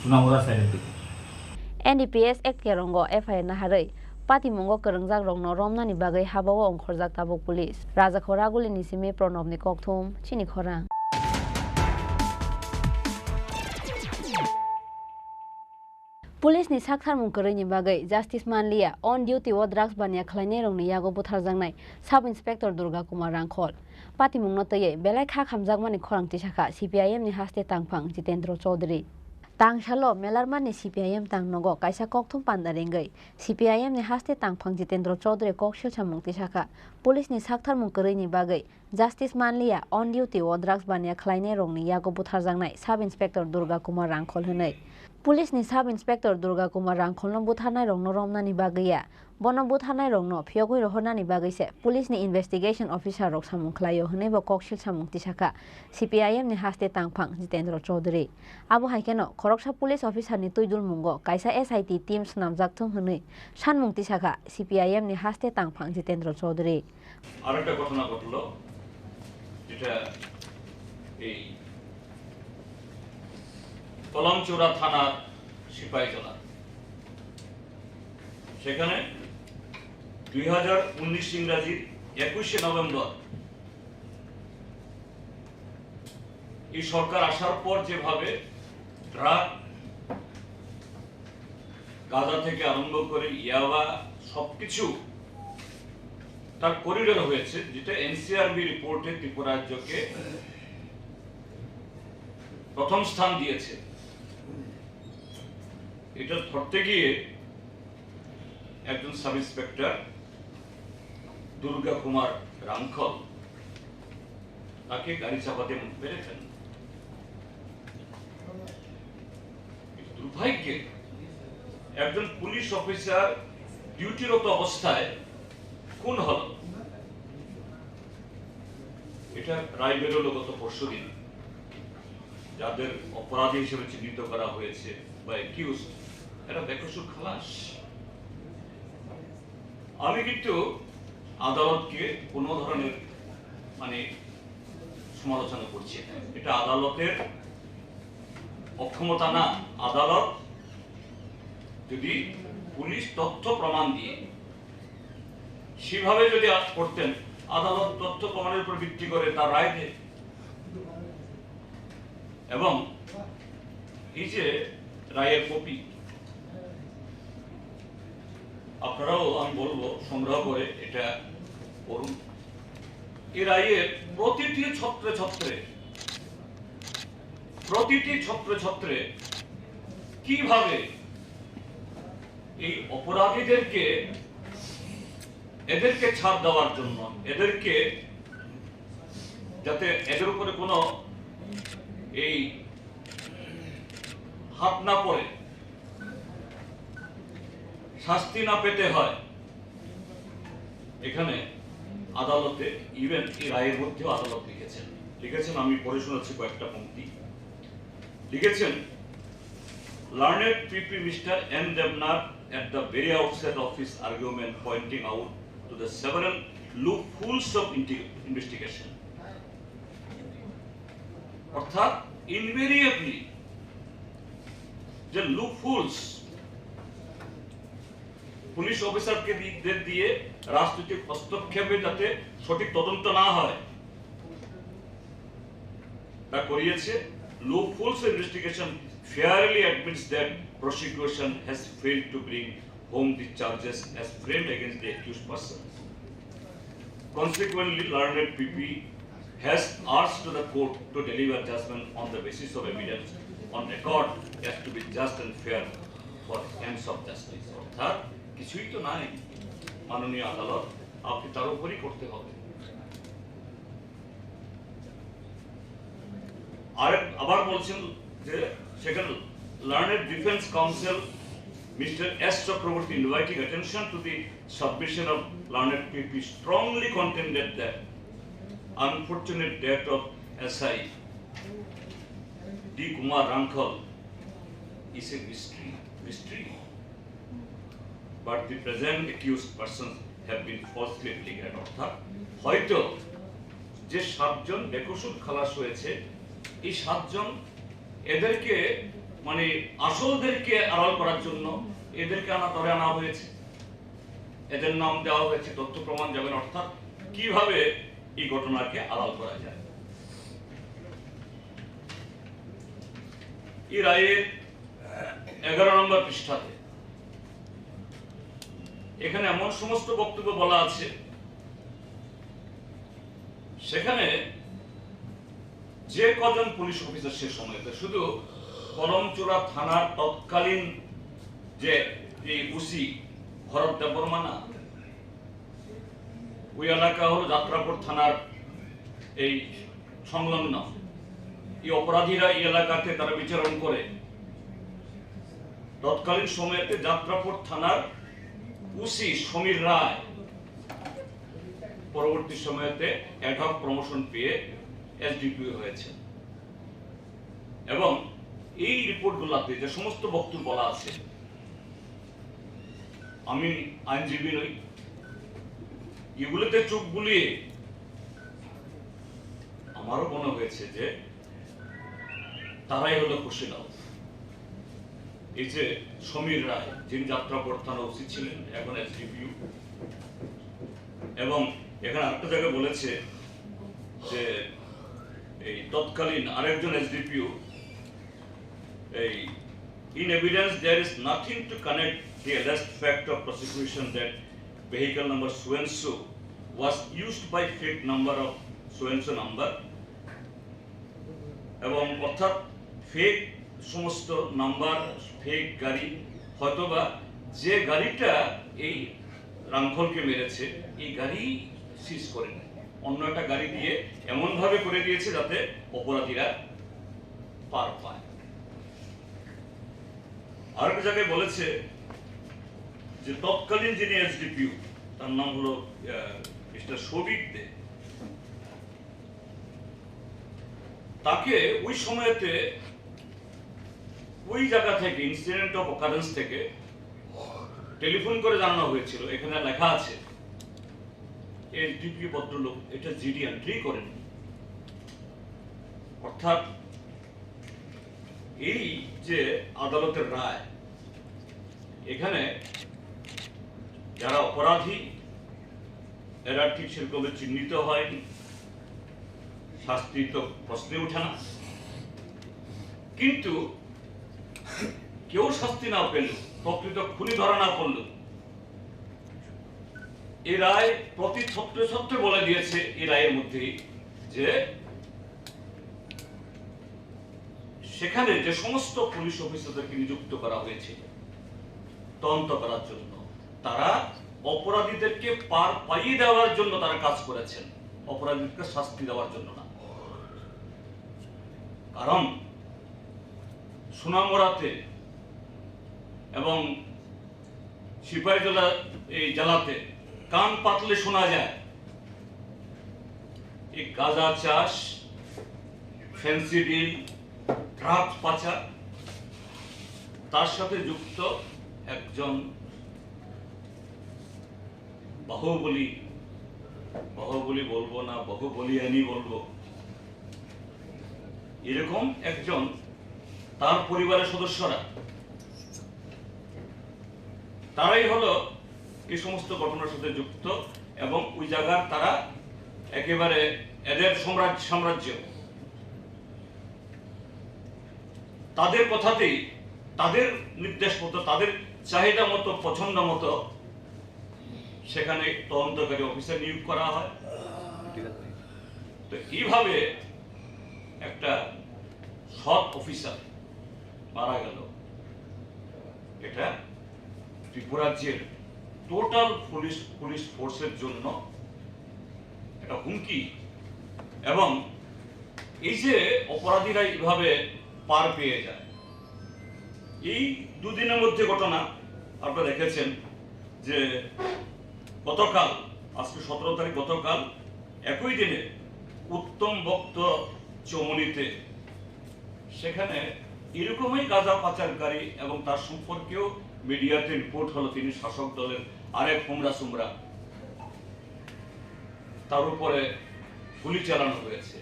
সুনামুরা সাইডের দিকে। NDPS Act Kerongo FIR Naharei Pati Mungo Kerengjak Rongno Romnani Bagai Habawa Ongkhorjak Tabuk Police Raja Khoraguli Nisimi Pronobni Kokthum Chini Khorang police नि साखथार मुंकरैनि बागै जस्टिस मानलिया अन डिउटी व ड्राग्स बानिया खलायनाय रंनि यागो बुथारजांनाय सब इंस्पेक्टर दुर्गा कुमार रांखल पातिमुंनो तयै बेलाय खा खामजागमानि खरांथि शाखा सीपीआईएम नि हास्ते तांफां जितेन्द्र चौधरी तांशालो मेलारमानि सीपीआईएम तांनगो कायसा ककथुम पान्दारेंगै सीपीआईएम नि हास्ते तांफां जितेन्द्र चौधरी ककशिलसा मुंगति शाखा पुलिस नि साखथार मुंकरैनि बागै जस्टिस मानलिया अन डिउटी व ड्राग्स बानिया खलायनाय रंनि यागो बुथारजांनाय सब इंस्पेक्टर दुर्गा कुमार रांखल होनै पुलिस नि सब इंस्पेक्टर दुर्गा कुमार रांखलनो बुथारनाय रंनो रमनानि बागैया बनो बुथारनाय रंनो फियगै रहनानि बागैसे पुलिस नि इन्वेस्टिगेशन ऑफिसर रक सामुं खलायो होनैबो ककशिल सामुंगति शाखा सीपीआईएम नि हास्ते तांफां जितेन्द्र चौधरी आबो हाइकेनो खरकसा पुलिस ऑफिसर नि तुइदुल मुंगो कायसा एसआईटी टीम सुनामजाकथों होनै सानमुंगति शाखा सीपीआईएम नि हास्ते तांफां जितेन्द्र चौधरी আরেকটা ঘটনা ঘটলো যেটা এই কলমচোরা থানার সিপাহীজলা সেখানে 2019 ইংরাজির 21 নভেম্বর এই সরকার আসার পর যেভাবে ড্রাগ গাঁজা থেকে আরম্ভ করে ইয়াবা সবকিছু তার করিডোর হয়েছে যেটা এনসিআরবি রিপোর্টে ত্রিপুরা রাজ্যকে প্রথম স্থান দিয়েছে এটা ধরতে গিয়ে একজন সাব ইন্সপেক্টর দুর্গা কুমার রাংখল তাকে গাড়ি চাপাতে মেরে ফেলেন দুর্ভাগ্যে একজন পুলিশ অফিসার ডিউটিরত অবস্থায় খুন হল এটা রায় বেরোলো গত পরশুদিন যাদের অপরাধী হিসেবে চিহ্নিত করা হয়েছে বা অ্যাকিউজ এরা বেকসুর খালাস আমি কিন্তু আদালতকে কোনো ধরনের মানে সমালোচনা করছি এটা আদালতের অক্ষমতা না আদালত যদি পুলিশ তথ্য প্রমাণ দিয়ে সেভাবে যদি করতেন আদালত তথ্য প্রমাণের উপর ভিত্তি করে তার রায় দেয় এবং এই যে রায়ের কপি আপনারাও আমি বলবো সংগ্রহ করে এটা পড়ুন এই রায়ের প্রতিটি ছত্রে কিভাবে এই এদেরকে ছাড় দেওয়ার জন্য এদেরকে যাতে এদের উপরে কোনো এই হাত না পড়ে শাস্তি না পেতে হয় এখানে আদালতে ইভেন এই রায়ের মধ্যেও আদালত লিখেছেন আমি পড়ে শোনাচ্ছি কয়েকটা পংক্তি লিখেছেন learned PP Mr. N. Devnath at the very outset of his argument pointing out to the several loopholes of investigation. অর্থাৎ ইনভেরিয়েবলি যে লুপহোলস পুলিশ অফিসারকে দিয়ে রাজনৈতিক হস্তক্ষেপে যাতে সঠিক তদন্ত না হয় তা করিয়েছে loopholes investigation fairly admits that prosecution has failed to bring home the charges as framed against the accused person. Consequently, learned PP has asked to the court to deliver judgment on the basis of evidence on record as to be just and fair for ends of justice. অর্থাৎ কিছুই তো নাই মাননীয় আদালত আপনি তার উপরই করতে হবে আবার বলছেন যে সেখানে learned defense counsel Mr. S. Chakraborty inviting attention to the submission of learned PP strongly contended that unfortunate death of SI D. Kumar Rankal is a mystery. But the present accused persons have been falsely pleaded. অর্থাৎ হয়তো যে 7 জন বেকসুর খালাস হয়েছে এই 7 জন এদেরকে মানে আসলদেরকে আড়াল করার জন্য এদেরকে ধরে আনা হয়েছে এদের নাম দেওয়া হয়েছে তথ্য প্রমাণ যাবেন অর্থাৎ কিভাবে এই ঘটনাকে আড়াল করা যায় এই রায়ের 11 নম্বর পৃষ্ঠাতে এখানে এমন সমস্ত বক্তব্য বলা আছে, সেখানে যে কজন পুলিশ অফিসার সে সময়তে, শুধু কলমচূড়া থানার তৎকালীন যে ওসি ভরত দেববর্মা না, ওই এলাকা হলো যাত্রাপুর থানার এই সংলগ্ন, এই অপরাধীরা এই এলাকাতে তারা বিচরণ করে। তৎকালীন সময়েতে যাত্রাপুর থানার ওসি সমীর রায় পরবর্তী সময়েতে অ্যাডহক প্রমোশন পেয়ে এসডিপিও হয়েছে। এবং এই রিপোর্টগুলোতে যে সমস্ত বক্তব্য বলা আছে, আমি আইনজীবী নই, এগুলোতে চোখ বুলিয়ে আমারও মনে হয়েছে যে তারাই হলো খুশিলাল। এই যে সমীর রায়, যিনি যাত্রাপুর থানা ওসি ছিলেন, এখন এসডিপিও। এবং এখানে আরেকটা জায়গায় বলেছে যে এই তৎকালীন আরেকজন এসডিপিও, এই in evidence there is nothing to connect the alleged fact of prosecution that vehicle number so and so was used by fake number of so and so number, এবং অর্থাৎ ফেক সমস্ত নাম্বার, ফেক গাড়ি, হয়তোবা যে গাড়িটা এই রামফলকে মেরেছে এই গাড়ি সিজ করে নেয়, অন্য একটা গাড়ি দিয়ে এমন ভাবে করে দিয়েছে যাতে অপরাধীরা পার পায়। আরেকটা জায়গায় বলেছে যে তৎকালীন যিনি এসডিপিও, তার নাম হলো মিস্টার শোভিক দে, তাকে ওই সময়তে ওই জায়গা থেকে, ইনসিডেন্ট অফ অকারেন্স থেকে টেলিফোন করে জানানো হয়েছিল, এখানে লেখা আছে এসডিপিও ভদ্রলোক এটা জিডি এন্ট্রি করেন। অর্থাৎ এই যে আদালতের রায়, এখানে যারা অপরাধী এরা ঠিক সেরকম চিহ্নিত হয়নি, শাস্তি তো প্রশ্নে ওঠে না। কিন্তু কেউ শাস্তি না পেল, প্রকৃত খুনি ধরা না পড়ল, এই রায় প্রতি ছত্রে ছত্রে বলে দিয়েছে এই রায়ের মধ্যে যে সেখানে যে সমস্ত পুলিশ অফিসারদেরকে নিযুক্ত করা হয়েছে তদন্ত করার জন্য, তারা অপরাধীদেরকে পার পাইয়ে দেওয়ার জন্য তারা কাজ করেছেন, অপরাধীদেরকে শাস্তি দেওয়ার জন্য না। কারণ সোনামুড়াতে এবং সিপাহীজলা এই জেলাতে কান পাতলে শোনা যায় এই গাঁজা চাষ, ফ্যান্সি ডিল, ড্রাগস পাচার, তার সাথে যুক্ত একজন বাহুবলী বলবো না, বাহুবলিয়ানি বলবো, এরকম একজন, তার পরিবারের সদস্যরা, তারাই হলো এই সমস্ত ঘটনার সাথে যুক্ত। এবং ওই জায়গার তারা একেবারে এদের সাম্রাজ্য, তাদের কথাতেই, তাদের নির্দেশ মতো, তাদের চাহিদা মতো, পছন্দ মতো সেখানে তদন্তকারী অফিসার নিয়োগ করা হয়। তো কিভাবে একটা সৎ অফিসার মারা গেল, এটা ত্রিপুরা রাজ্যের টোটাল পুলিশ ফোর্সের জন্য একটা হুমকি। এবং এই যে অপরাধীরা এইভাবে পার পেয়ে যায়, এই দুদিনের মধ্যে ঘটনা আপনারা দেখেছেন যে গতকাল, আজকে 17 তারিখ, গতকাল একই দিনে উত্তম বক্ত চমনিতে সেখানে এরকমই গাঁজা পাচারকারী এবং তার সম্পর্কেও মিডিয়াতে রিপোর্ট হলো তিনি শাসক দলের আরেক হুমরা সুমরা, তার উপরে গুলি চালানো হয়েছে।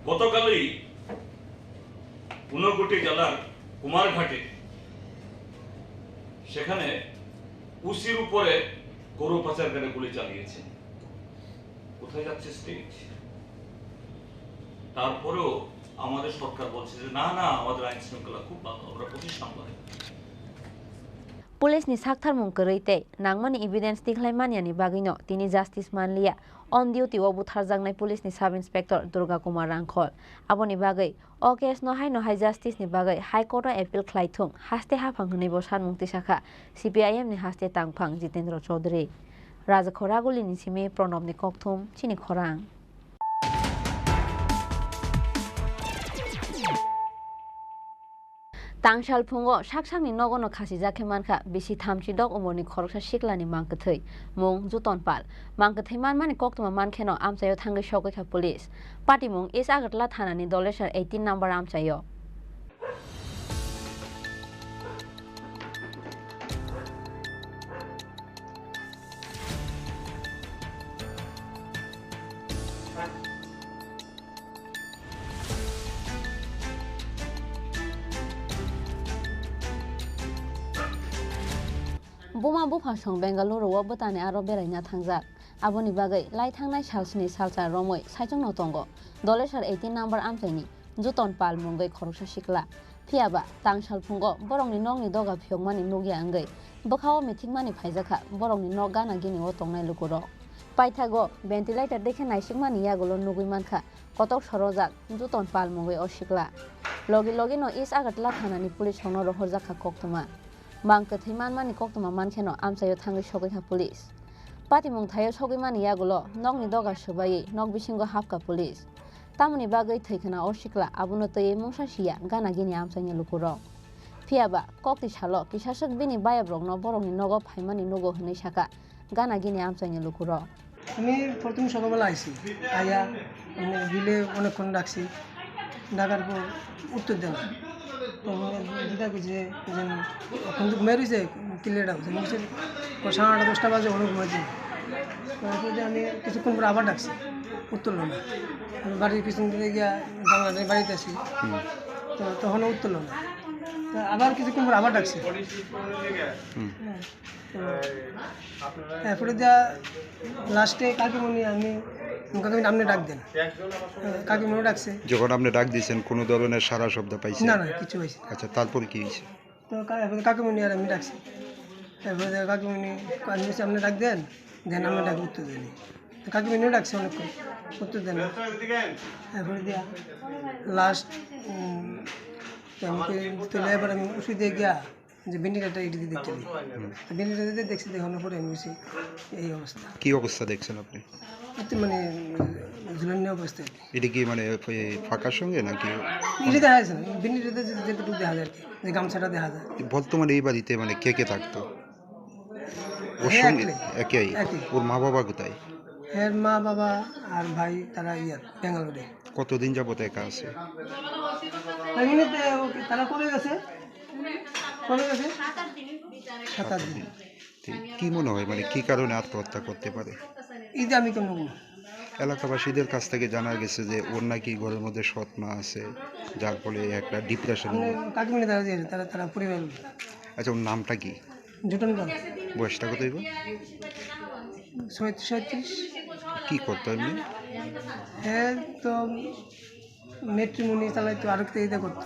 গতকালই ঊনকোটি জেলার কুমারঘাটে সেখানে উসির উপরে গরু পাচারকারী গুলি চালিয়েছে। কোথায় যাচ্ছে স্টেট? তারপরেও আমাদের সরকার বলছে যে না না আমাদের আইন শৃঙ্খলা খুব ভালো, আমরা 25 নম্বরে। पुलिस नि साक्थार मुं करैते नांगमानि एविडेंस दिखलायमानियानि बागैनो तिनि जास्टिस मानलिया अन डिउटी ओ बुथारजांनाय पुलिस नि सब इन्सपेक्टर दुर्गा कुमार रांखल आबोनि बागै अ केस नहाय जास्टिस नि बागै हाई कोर्ट एपिल ख्लायथुं हास्ते हाफां होनैबो सानमुंथि साखा CPIM नि हास्ते तांफां जितेन्द्र चौधरी राजा खरागुलिनि सिमे प्रणबनि कक्थुम चिनि खरां। तांसाल फुंगो साकसांनि नगनो खासि जाखे मानखा बिसि थामसि दक उमरनि खरकसा सिक्लानि मांकथै मुं जुतन पाल मांकथै मानमानि कक्तमा मानखेनो आमचायो थांगै सगैखा पुलिस पार्टी मुं इस आगरतला थानानि दलेसर 18 नम्बर आमचायो। बुमा बुफासं बेंगालुरुआव बोतानि आरो बेरायना थांजाक आबोनि बागै लाई थांनाय सालसिनि सालसा रमै साइजों नतंग दलेसर 18 नम्बर आमचाइनि जुतन पाल मुंगै खरकसा सिक्ला फियाबा तांसाल फुंगो बरंनि नगनि दगा फियगमानि नुगिया अंगै बखाओ मिथिंमानि फाइजाखा बरंनि न गाना गिनि ओ तंनाय लुकुरो पाइथागो भेन्टिलेटर देखे नाइसिकमानि यागुलो नुगै मानखा कतक सरजाक जुतन पाल मुंगै ओ सिक्ला लगे लगे न इस आगरतला थानानि पुलिस हनो रहरजाखा कक्तमा मांकथै मानमानि कक्तमा मानखेनो आमचायो थांगै सगैखा पुलिस पाति मुं थायो सगैमानि यागुलो नगनि दगा सुबायै नग बिसिंगो हाफका पुलिस तामुनि बागै थैखना ओ सिक्ला आबुनो तयै मुंसासिया गाना गिनि आमचाइनि लुकुरो फियाबा कक्ति सालो किसासक बिनि बायाब्रगनो बरंनि नगो फाइमानि नुगो हनै साका गाना गिनि आमचाइनि लुकुरो। আমি প্রথম সকালবেলা আইছি আয়া মানে বিলে অনেকক্ষণ ডাকছি ডাকার পর উত্তর দেন তো দিদা কইছে যেন এখন তো ঘুমিয়ে রয়েছে ক্লিয়ার হচ্ছে বলছে 9:30-10টা বাজে অনেক ঘুমাইছি তারপরে আমি কিছুক্ষণ পরে আবার ডাকছি উত্তর হলো না আমি বাড়ির পিছন দিকে গিয়া বাংলাদেশ বাড়িতে আসি তো তখনও উত্তর হলো না আবার কিছুক্ষণ পরে আবার ডাকছি এরপরে যা লাস্টে কাকিমণি আমি কাকিমণি আপনি ডাক দেন কাকিমণি ডাকছে যখন আপনি ডাক দিয়েছেন কোনো ধরনের সারা শব্দ পাইছেন? না না কিছু পাইছি। আচ্ছা তারপর কি হয়েছে? তো এরপরে কাকিমণি আর আমি ডাকছি এরপরে কাকিমণি আপনি ডাক দেন দেন আমি ডাক উত্তর দেনি কাকিমণিও ডাকছে অনেকক্ষণ উত্তর দেন এরপরে দিয়া লাস্ট তুলে এবার আমি ওষুধ দিয়ে গিয়া যে ভেন্টিলেটার এটি দিতে চলি ভেন্টিলেটার দিতে দেখছি দেখানোর পরে আমি বলছি এই অবস্থা। কি অবস্থা দেখছেন আপনি? মানে ঝুলানি অবস্থা। এটা কি মানে ফাঁকার সঙ্গে নাকি? এটা দেখা যাচ্ছে না ভেন্টিলেটার যেটুকু দেখা যায় আর কি যে গামছাটা দেখা যায়। বর্তমানে এই বাড়িতে মানে কে কে থাকতো? ওর সঙ্গে একই? ওর মা বাবা কোথায়? এর মা বাবা আর ভাই তারা বেঙ্গালুরে। কতদিন যাবত একা আছে? তারা করে গেছে 7-8 দিন। কি মনে হয় মানে কি কারণে আত্মহত্যা করতে পারে? এই যে আমি কেন এলাকাবাসীদের কাছ থেকে জানা গেছে যে ওর নাকি ঘরের মধ্যে সৎ মা আছে যার ফলে একটা ডিপ্রেশন। কাকিমণি তারা পরিবার। আচ্ছা ওর নামটা কি? জুটন পাল। বয়সটা কত হইব? 37। কি করতো এমনি? হ্যাঁ তো মেট্রিমনি চালাইতো আর একটা করতো।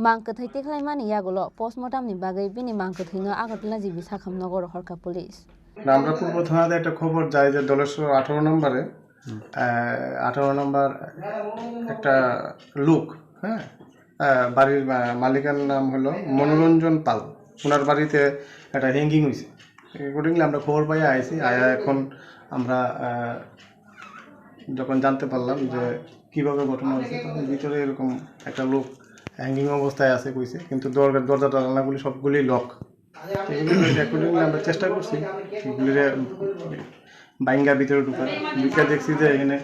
मांकथै तेख्लायमानि यागुलो पोस्टमर्टमनि बागै बिनि मांकथैनो आगरतला जिबि साखामनगर हरका पुलिस। আমরা পূর্ব থানাতে একটা খবর যায় যে দলেশ্বর 18 নম্বরে 18 নম্বর একটা লোক হ্যাঁ বাড়ির মালিকের নাম হলো মনোরঞ্জন পাল ওনার বাড়িতে একটা হ্যাঙ্গিং হয়েছে অ্যাকর্ডিংলি আমরা খবর পাই আইছি আয়া এখন আমরা যখন জানতে পারলাম যে কীভাবে ঘটনা হয়েছে তখন ভিতরে এরকম একটা লোক হ্যাঙ্গিং অবস্থায় আছে কইছে কিন্তু দরজা জানালাগুলি সবগুলি লক অ্যাকর্ডিংলি আমরা চেষ্টা করছি এগুলির বাইঙ্গা ভিতরে ঢুকে দেখছি যে এখানে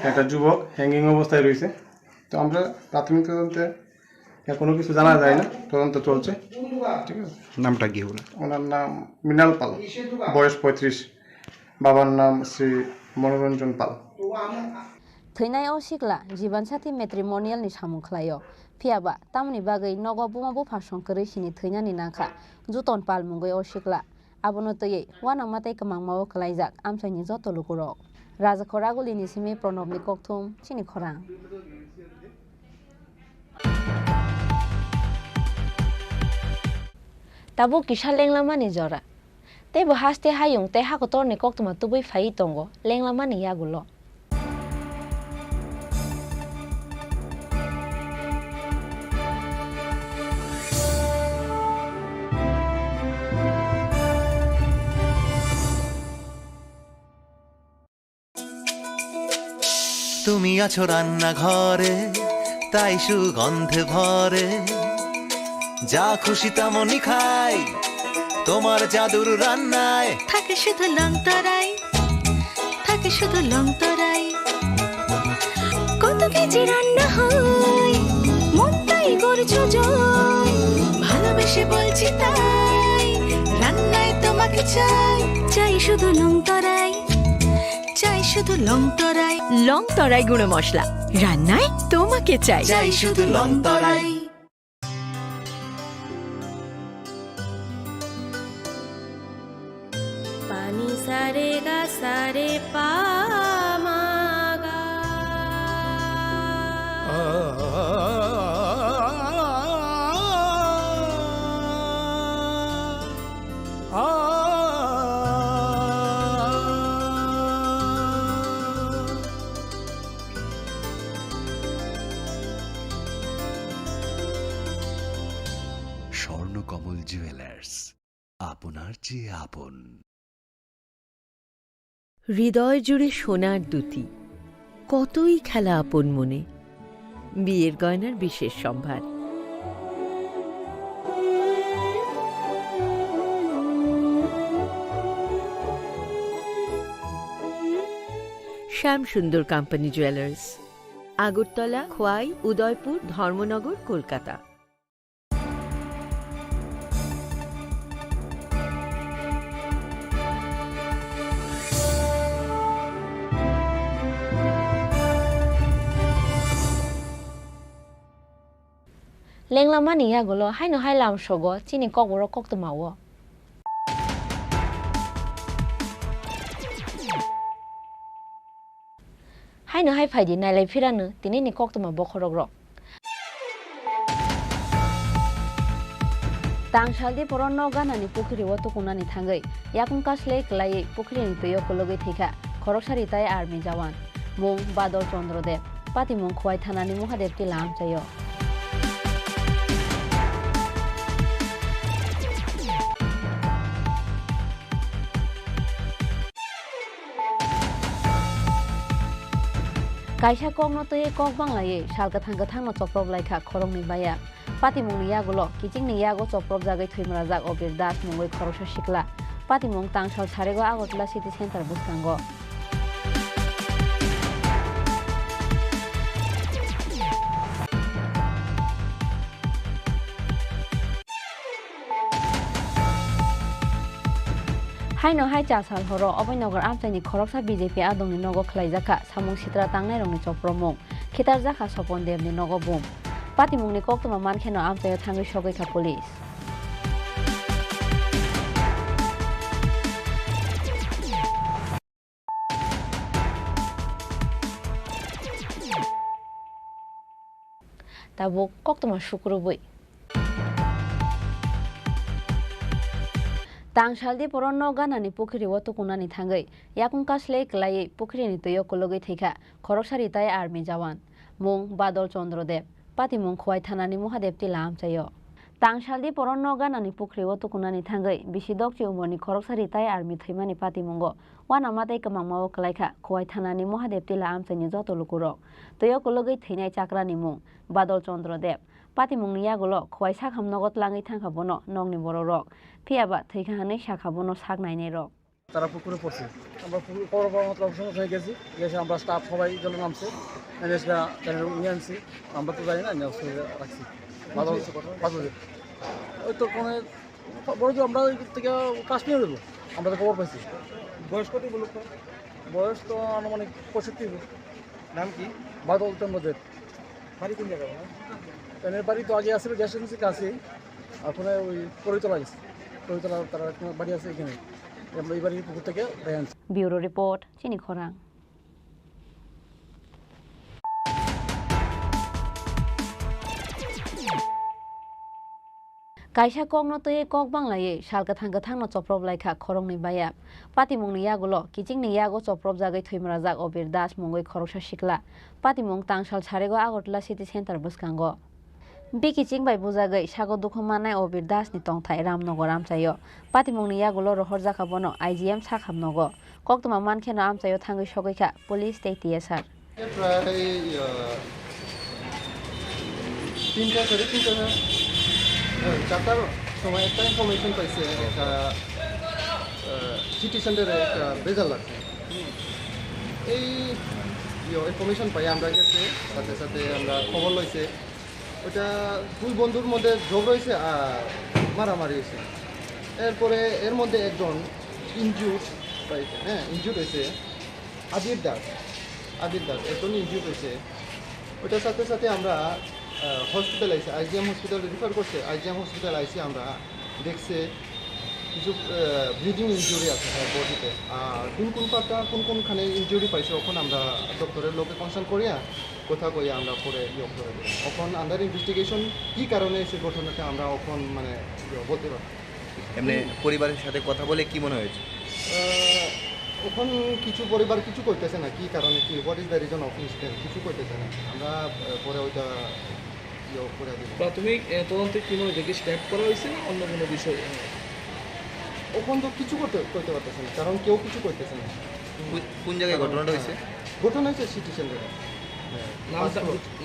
একটা যুবক হ্যাঙ্গিং অবস্থায় রয়েছে তো আমরা প্রাথমিক তদন্তে কোনো কিছু জানা যায় না তদন্ত চলছে ঠিক আছে। নামটা কি হলো? ওনার নাম মৃণাল পাল বয়স 35 বাবার নাম শ্রী মনোরঞ্জন পাল। थैनाय ओ सिक्ला जीवन साथी मेट्रिमोनियल नि सामुं खलायो फियाबा तामुनि बागै नगो बुमा बुफा संकरै सिनि थैनानि नाखा जुतन पाल मुंगै ओ सिक्ला आबुनो तयै वाना मातै कमां मावो खलायजाक आमसाइनि जतो लुकुरक राजा खरागुलिनि सिमे प्रणबनि कक्थुम चिनि खरां। tabo kisha lenglama ni jora te bo haste hayung te ha ko tor ni kok tuma tubui fai tongo lenglama ni ya gulo তুমি আছো রান্না ঘরে তাই সুগন্ধে ভরে যা খুশি তেমনই খাই তোমার জাদুর রান্নায় থাকে শুধু লংতরাই থাকে শুধু লংতরাই কত কেজি রান্না হয় মনটাই করছো জয় ভালোবেসে বলছি তাই রান্নায় তোমাকে চাই চাই শুধু লংতরাই চাই শুধু লংতরাই লংতরাই গুঁড়ো মশলা রান্নায় তোমাকে চাই চাই শুধু লংতরাই पानी सारे गा सारे पा मा गा স্বর্ণকমল জুয়েলার্স আপনার চেয়ে আপন হৃদয় জুড়ে সোনার দুটি কতই খেলা আপন মনে বিয়ের গয়নার বিশেষ সম্ভার শ্যাম সুন্দর company jewellers Agartala Khowai Udaipur Dharmanagar Kolkata lenglama ni ya gulo hai no hai lam shogo chini kokborok kok tumawo hai no hai phaidi nai lai phiranu tini ni kok tuma bokhorok rok tang shaldi poronno ganani pukhri wo tukunani thangai yakun kasle klai pukhri ni toyo kologe thika khoroksari tai army jawan mung badol chondrodev patimong khwai thanani mohadev ti lam chayo kaisa kok no tei kok banglaye salka thangka thangno choprok laika khorong ni baya patimong ni yagulo kiching ni yago choprok jagai thimra jak obir das mungoi khorosha sikla patimong tangsal sarego agotla city center buskango hai no hai cha sal horo obainogor amchaini khoroksa BJP adongni nogo khlaijaka samung sitra tangnai rongni chopromong khitar jaka sopon devni nogo bum patimungni koktuma mankheno amchayo thangri sogaika police tabo koktuma sukrubui tangsaldi poronno ganani pukhri wo tukunani thangai yakun kasle klai pukhri ni toyo kologe thika khoroksari tai army jawan mung badol chondrodev patimung khwai thanani mohadev ti lam chayo tangsaldi poronno ganani pukhri wo tukunani thangai bisidok chiumoni khoroksari tai army thimani patimungo wana matai kamangmao klaika khwai thanani mohadev ti lam chani joto lukurok toyo kologe thinai chakrani mung badol chondrodev patimung ni yagulo khwai sakham nogot langai thangka bono nongni bororok পিয়াবা থৈখানে শাখাবনো শাক নাইনে রক তারা পুকুরে পড়ছে আমরা পুকুর পড়ার পর মাত্র অবসর হয়ে গেছি গেছে আমরা স্টাফ সবাই জলে নামছে ম্যানেজরা নিয়ে আনছি আমরা তো জানি না রাখছি ভালো হচ্ছে কথা ভালো ওই তো কোনো বড় তো আমরা ওই থেকে কাজ নিয়ে দেবো আমরা তো খবর পাইছি বয়স কত বলুন বয়স তো আনুমানিক 65 নাম কি বাদল চন্দ্রদেব বাড়ি কোন জায়গায় ট্রেনের বাড়ি তো আগে আসলে গ্যাস এজেন্সির কাছে এখন ওই পরিতলা গেছে পরিতলা তারা বাড়ি আছে এখানে আমরা এই বাড়ির পুকুর থেকে ব্যুরো রিপোর্ট চিনি খরাং kaisa kokno tei kok banglaye salka thangka thangno choprop laika khorongni bayap patimungni yagulo kichingni yago choprop jagai thuimrajak obir das mungoi khoroksa sikla patimung tangsal sarego agortla city center bwskango bikiching bai bujagai sago dukho manai obir das ni tongthai ramnogor amchayo patimungni yagulo rohorjaka bono IGM sakhamnogo koktoma mankheno amchayo thangoi sogoika police tei TSR তিনটা সাড়ে তিনটা চারটার সময় একটা ইনফরমেশন পাইছে একটা সিটি সেন্টারে একটা বেজাল লাগছে এই ইনফরমেশন পাই আমরা গেছে সাথে সাথে আমরা খবর লইছে ওটা দুই বন্ধুর মধ্যে ঝগড়া হয়েছে আর মারামারি হয়েছে এরপরে এর মধ্যে একজন ইনজুর্ড পাইছে ইনজুর্ড হয়েছে আবির দাস একজন ইনজুর্ড হয়েছে ওটার সাথে সাথে আমরা হসপিটাল আইসি IGM হসপিটালে রেফার করছে IGM হসপিটাল আইসি আমরা দেখছে কিছু ব্লিডিং ইনজুরি আছে বডিতে আর কোন পার্টটা কোনখানে ইনজুরি পাইছে ওখানে আমরা ডক্টরের লোকে কনসাল্ট করিয়া কথা কইয়া আমরা পরে করে দিই এখন আন্ডার ইনভেস্টিগেশন কী কারণে সে ঘটনাটা আমরা এখন মানে বলতে পারি এমনি পরিবারের সাথে কথা বলে কি মনে হয়েছে এখন কিছু পরিবার কিছু করতেছে না কি কারণে কি what is the reason of incident কিছু করতেছে না আমরা পরে ওইটা করে দিব প্রাথমিক তদন্তে কি মনে দেখি স্ট্যাপ করা হয়েছে না অন্য কোনো বিষয় ওখান তো কিছু করতে পারতেছে না কারণ কেউ কিছু করতেছে না কোন জায়গায় ঘটনাটা হয়েছে সিটি সেন্টারে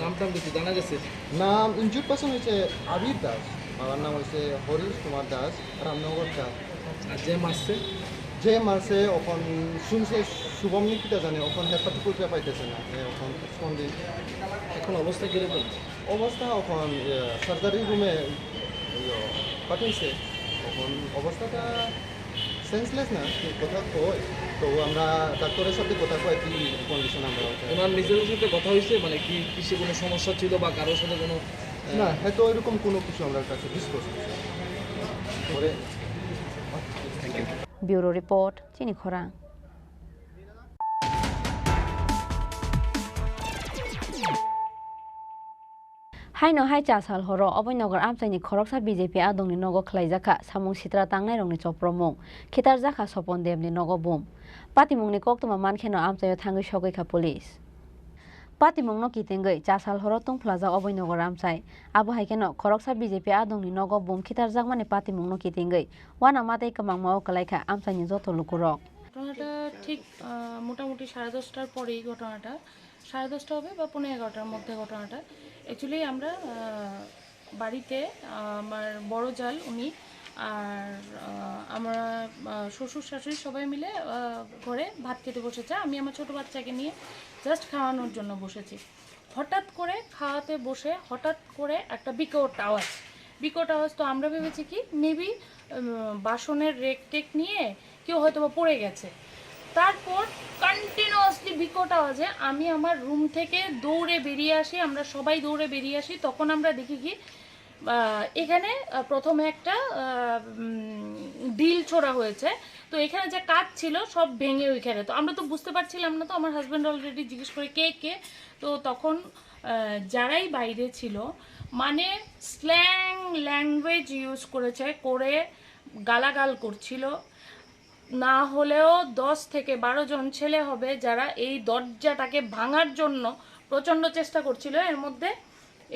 নামটা কিছু জানা গেছে নাম ইনজুর্ড পার্সন হয়েছে আবির দাস বাবার নাম হয়েছে হরিশ কুমার দাস রামনগর দাস আর যে মারছে এখন শুনছে শুভম নিকিতা জানে এখন হেপাটিকুলটা পাইতেছে না এখন সন্দেহ এখন অবস্থা কীরকম অবস্থা এখন সার্জারি রুমে পাঠিয়েছে এখন অবস্থাটা সেন্সলেস না কথা কয় তো আমরা ডাক্তারের সাথে কথা কয় কি কন্ডিশন আমরা ওনার নিজেদের সাথে কথা হয়েছে মানে কি কিসে কোনো সমস্যা ছিল বা কারোর সাথে কোনো না হয়তো এরকম কোনো কিছু আমরা কাছে ডিসকাস করে থ্যাংক ইউ ব্যুরো রিপোর্ট চিনি খোরাং haino hai chasal horo oboinogar amchaini khoroksa BJP adongni nogo khlaijaka samung sitra tangnai rongni chopromung khitar jaka sopon demni nogo bum patimungni koktoma mankheno amchayo thangoi sogoika police patimungno kitengoi chasal horo tungphlaja oboinogar amchai abo haikeno khoroksa BJP adongni nogo bum khitar jakmani patimungno kitengoi wana matei kamangmao kalaika amchaini joto lukurok ঘটনাটা ঠিক মোটামুটি 10:30টার পরেই ঘটনাটা 10:30 হবে বা 11:30টার মধ্যে ঘটনাটা অ্যাকচুয়ালি আমরা বাড়িতে আমার বড় জাল উনি আর আমরা শ্বশুর শাশুড়ি সবাই মিলে ঘরে ভাত খেতে বসেছে আমি আমার ছোট বাচ্চাকে নিয়ে জাস্ট খাওয়ানোর জন্য বসেছি হঠাৎ করে খাওয়াতে বসে হঠাৎ করে একটা বিকট আওয়াজ তো আমরা ভেবেছি কি মেবি বাসনের রেক টেক নিয়ে কেউ হয়তো বা পড়ে গেছে তারপর কন্টিনিউয়াসলি বিকট আওয়াজে আমি আমার রুম থেকে দৌড়ে বেরিয়ে আসি আমরা সবাই দৌড়ে বেরিয়ে আসি তখন আমরা দেখি কি এখানে প্রথমে একটা ডিল ছোড়া হয়েছে তো এখানে যে কাঠ ছিল সব ভেঙে ওইখানে তো আমরা তো বুঝতে পারছিলাম না তো আমার হাজব্যান্ড অলরেডি জিজ্ঞেস করে কে তো তখন যারাই বাইরে ছিল মানে স্ল্যাং ল্যাঙ্গুয়েজ ইউজ করে গালাগাল করছিল না হলেও 10 থেকে 12 জন ছেলে হবে যারা এই দরজাটাকে ভাঙার জন্য প্রচণ্ড চেষ্টা করছিল এর মধ্যে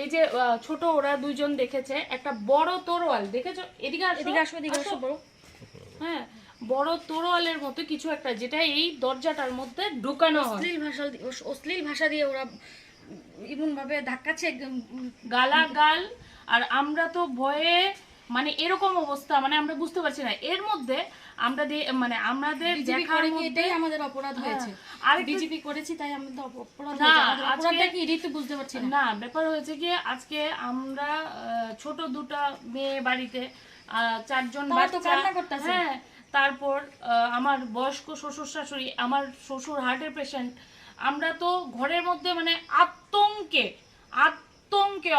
এই যে ছোট ওরা দুইজন দেখেছে একটা বড় তরোয়াল দেখেছো এদিকে আসো বড় হ্যাঁ বড় তরোয়ালের মতো কিছু একটা যেটা এই দরজাটার মধ্যে ঢুকানো হয় অশ্লীল ভাষা দিয়ে ওরা এমনভাবে ধাক্কাচ্ছে গালাগাল আর আমরা তো ভয়ে মানে এরকম অবস্থা মানে আমরা বুঝতে পারছি না এর মধ্যে আমরা মানে আমাদের দেখার মধ্যে আমাদের অপরাধ হয়েছে আর বিজেপি করেছি তাই আমাদের অপরাধ হয়েছে আমাদের অপরাধটা কি এটাই তো বুঝতে পারছি না ব্যাপার হয়েছে কি আজকে আমরা ছোট দুটো মেয়ে বাড়িতে 4 জন বাচ্চা হ্যাঁ তারপর আমার বয়স্ক শ্বশুর শাশুড়ি আমার শ্বশুর হার্টের পেশেন্ট আমরা তো ঘরের মধ্যে মানে আতঙ্কে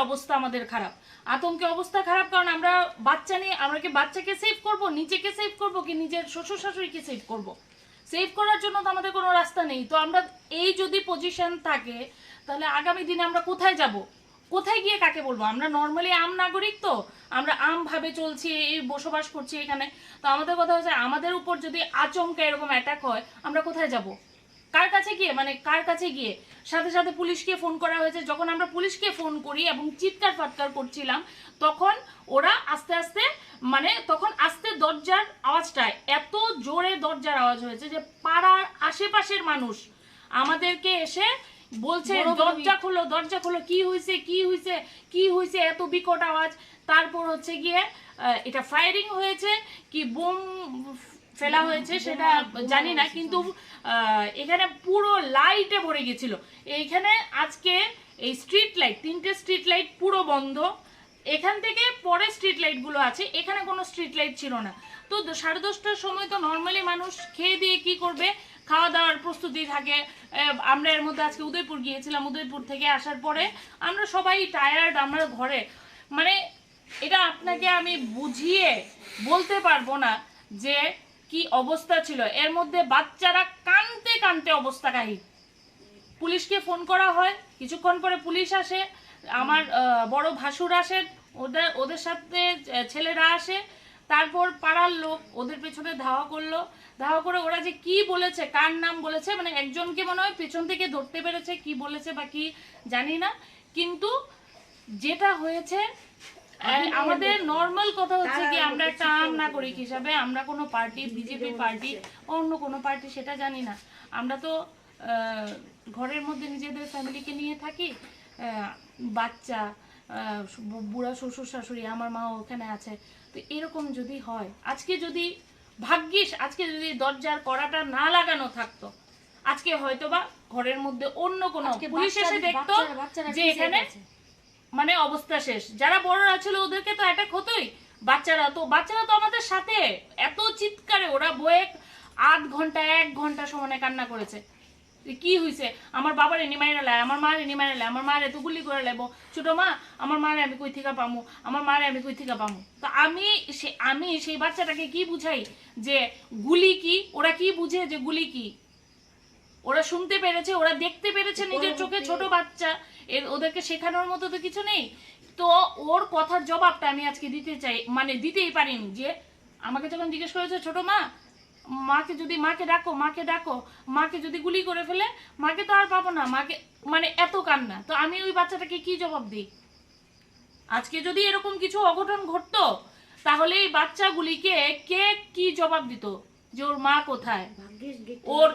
অবস্থা আমাদের খারাপ আতঙ্কে অবস্থা খারাপ কারণ আমরা বাচ্চা নিয়ে আমরা কি বাচ্চাকে সেভ করব নিজেকে সেভ করব কি নিজের শ্বশুর শাশুড়িকে সেভ করব সেভ করার জন্য তো আমাদের কোনো রাস্তা নেই তো আমরা এই যদি পজিশন থাকে তাহলে আগামী দিনে আমরা কোথায় যাব কোথায় গিয়ে কাকে বলবো? আমরা নর্মালি আম নাগরিক, তো আমরা আম ভাবে চলছি, এই বসবাস করছি এখানে। তো আমাদের কথা হচ্ছে আমাদের উপর যদি আচমকা এরকম অ্যাটাক হয় আমরা কোথায় যাব? কার কাছে গিয়ে, মানে কার কাছে গিয়ে? সাথে সাথে পুলিশকে ফোন করা হয়েছে। যখন আমরা পুলিশকে ফোন করি এবং চিৎকার ফাৎকার করছিলাম, তখন ওরা আস্তে আস্তে, মানে তখন আস্তে দরজার আওয়াজটা, এত জোরে দরজার আওয়াজ হয়েছে যে পাড়ার আশেপাশের মানুষ আমাদেরকে এসে বলছে দরজা খোলো, দরজা খোলো, কি হয়েছে, কি হয়েছে, কি হয়েছে, এত বিকট আওয়াজ। তারপর হচ্ছে গিয়ে এটা ফায়ারিং হয়েছে কি বোম ফেলা হয়েছে সেটা জানি না, কিন্তু এখানে পুরো লাইটে ভরে গেছিল। এইখানে আজকে এই স্ট্রিট লাইট, 3টে স্ট্রিট লাইট পুরো বন্ধ। এখান থেকে পরে স্ট্রিট লাইটগুলো আছে, এখানে কোনো স্ট্রিট লাইট ছিল না। তো 10:30টার সময় তো নর্মালি মানুষ খেয়ে দিয়ে কি করবে, খাওয়া দাওয়ার প্রস্তুতি থাকে। আমরা এর মধ্যে আজকে উদয়পুর গিয়েছিলাম, উদয়পুর থেকে আসার পরে আমরা সবাই টায়ার্ড, আমরা ঘরে, মানে এটা আপনাকে আমি বুঝিয়ে বলতে পারবো না যে কি অবস্থা ছিল। এর মধ্যে বাচ্চারা কাঁদতে কাঁদতে অবস্থা কাহিল। পুলিশকে ফোন করা হয়, কিছুক্ষণ পরে পুলিশ আসে, আমার বড় ভাসুর আসেন, ওদের সাথে ছেলেরা আসে, তারপর পাড়ার লোক ওদের পেছনে ধাওয়া করলো। ধাওয়া করে ওরা যে কি বলেছে, কার নাম বলেছে, মানে একজনকে মনে হয় পেছন থেকে ধরতে পেরেছে, কি বলেছে বা কি জানি না। কিন্তু যেটা হয়েছে, আমাদের নর্মাল কথা হচ্ছে কি, আমরা একটা আম নাগরিক হিসাবে, আমরা কোনো পার্টি, বিজেপি পার্টি, অন্য কোনো পার্টি সেটা জানি না, আমরা তো ঘরের মধ্যে নিজেদের ফ্যামিলিকে নিয়ে থাকি, বাচ্চা, বুড়া শ্বশুর শাশুড়ি, আমার মা ওখানে আছে। তো এরকম যদি হয়, আজকে যদি ভাগ্যিস আজকে যদি দরজার কড়াটা না লাগানো থাকতো, আজকে হয়তোবা ঘরের মধ্যে অন্য কোনো পুলিশ এসে দেখতো যে এখানে মানে অবস্থা শেষ। যারা বড়রা ছিল ওদেরকে তো অ্যাটাক হতোই, বাচ্চারা তো আমাদের সাথে এত চিৎকারে ওরা বয়ে 8 ঘন্টা 1 ঘন্টা সমানে কান্না করেছে। কি হয়েছে, আমার বাবার এনে মাইরা লাই, আমার মার এনে মাইরা লাই, আমার মার এত গুলি করে লাইব, ছোট মা আমার মারে আমি কই থেকে পামু, আমার মারে আমি কই থেকে পামু। তো আমি সেই বাচ্চাটাকে কি বুঝাই যে গুলি কি? ওরা কি বুঝে যে গুলি কি? ওরা শুনতে পেরেছে, ওরা দেখতে পেরেছে নিজের চোখে, ছোট বাচ্চা, ওদেরকে শেখানোর মতো তো কিছু নেই। তো ওর কথার জবাবটা আমি আজকে দিতে চাই, মানে দিতেই পারিনি। যে আমাকে যখন জিজ্ঞেস করেছে ছোট মা, মাকে ডাকো, মাকে ডাকো, মাকে যদি গুলি করে ফেলে, মাকে তো আর পাবো না, মাকে, মানে এত কান্না। তো আমি ওই বাচ্চাটাকে কি জবাব দিই? আজকে যদি এরকম কিছু অঘটন ঘটতো, তাহলে এই বাচ্চাগুলিকে কে কি জবাব দিত? যে ওর মা কোথায়, ওর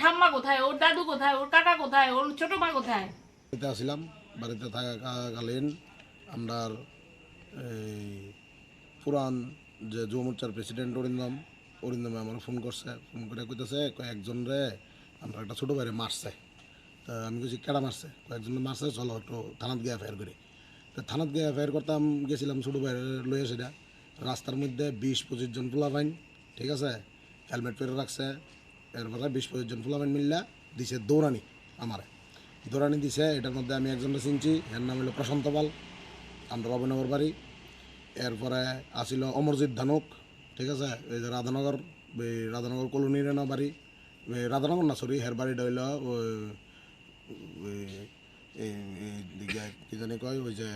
ঠাম্মা কোথায়, ওর দাদু কোথায়, ওর কাকা কোথায়, ওর ছোট মা কোথায়? বাড়িতে আসছিলাম, বাড়িতে থাকাকালীন আমরা এই পুরান যে যুব মোর্চার প্রেসিডেন্ট অরিন্দমে আমার ফোন করছে, ফোন করে কইতেছে কয়েকজন রে আমরা একটা ছোটো বাইরে মারছে। তা আমি বলছি কেডা মারছে? কয়েকজন মারছে, চলো একটু থানাত গিয়ে এফআইআর করি। তো থানাত গিয়ে এফআইআর করতাম, গেছিলাম ছোটো বাইরে লইয়া। সেটা রাস্তার মধ্যে 20-25 জন পোলাপাইন, ঠিক আছে, হেলমেট পরে রাখছে। এরপরে 20-25 জন পোলাপাইন মিললা দিছে দৌড়ানি, আমারে দৌড়ানি দিছে। এটার মধ্যে আমি একজনকে চিনছি, এর নাম হলো প্রশান্ত পাল, আমরা রবনগর বাড়ি। এরপরে আসিল অমরজিৎ ধানুক, ঠিক আছে, এই যে রাধানগর কলোনির না বাড়ি, রাধানগর না সরি, হের বাড়িটা হইল দিকে কি জানি কয়, ওই যে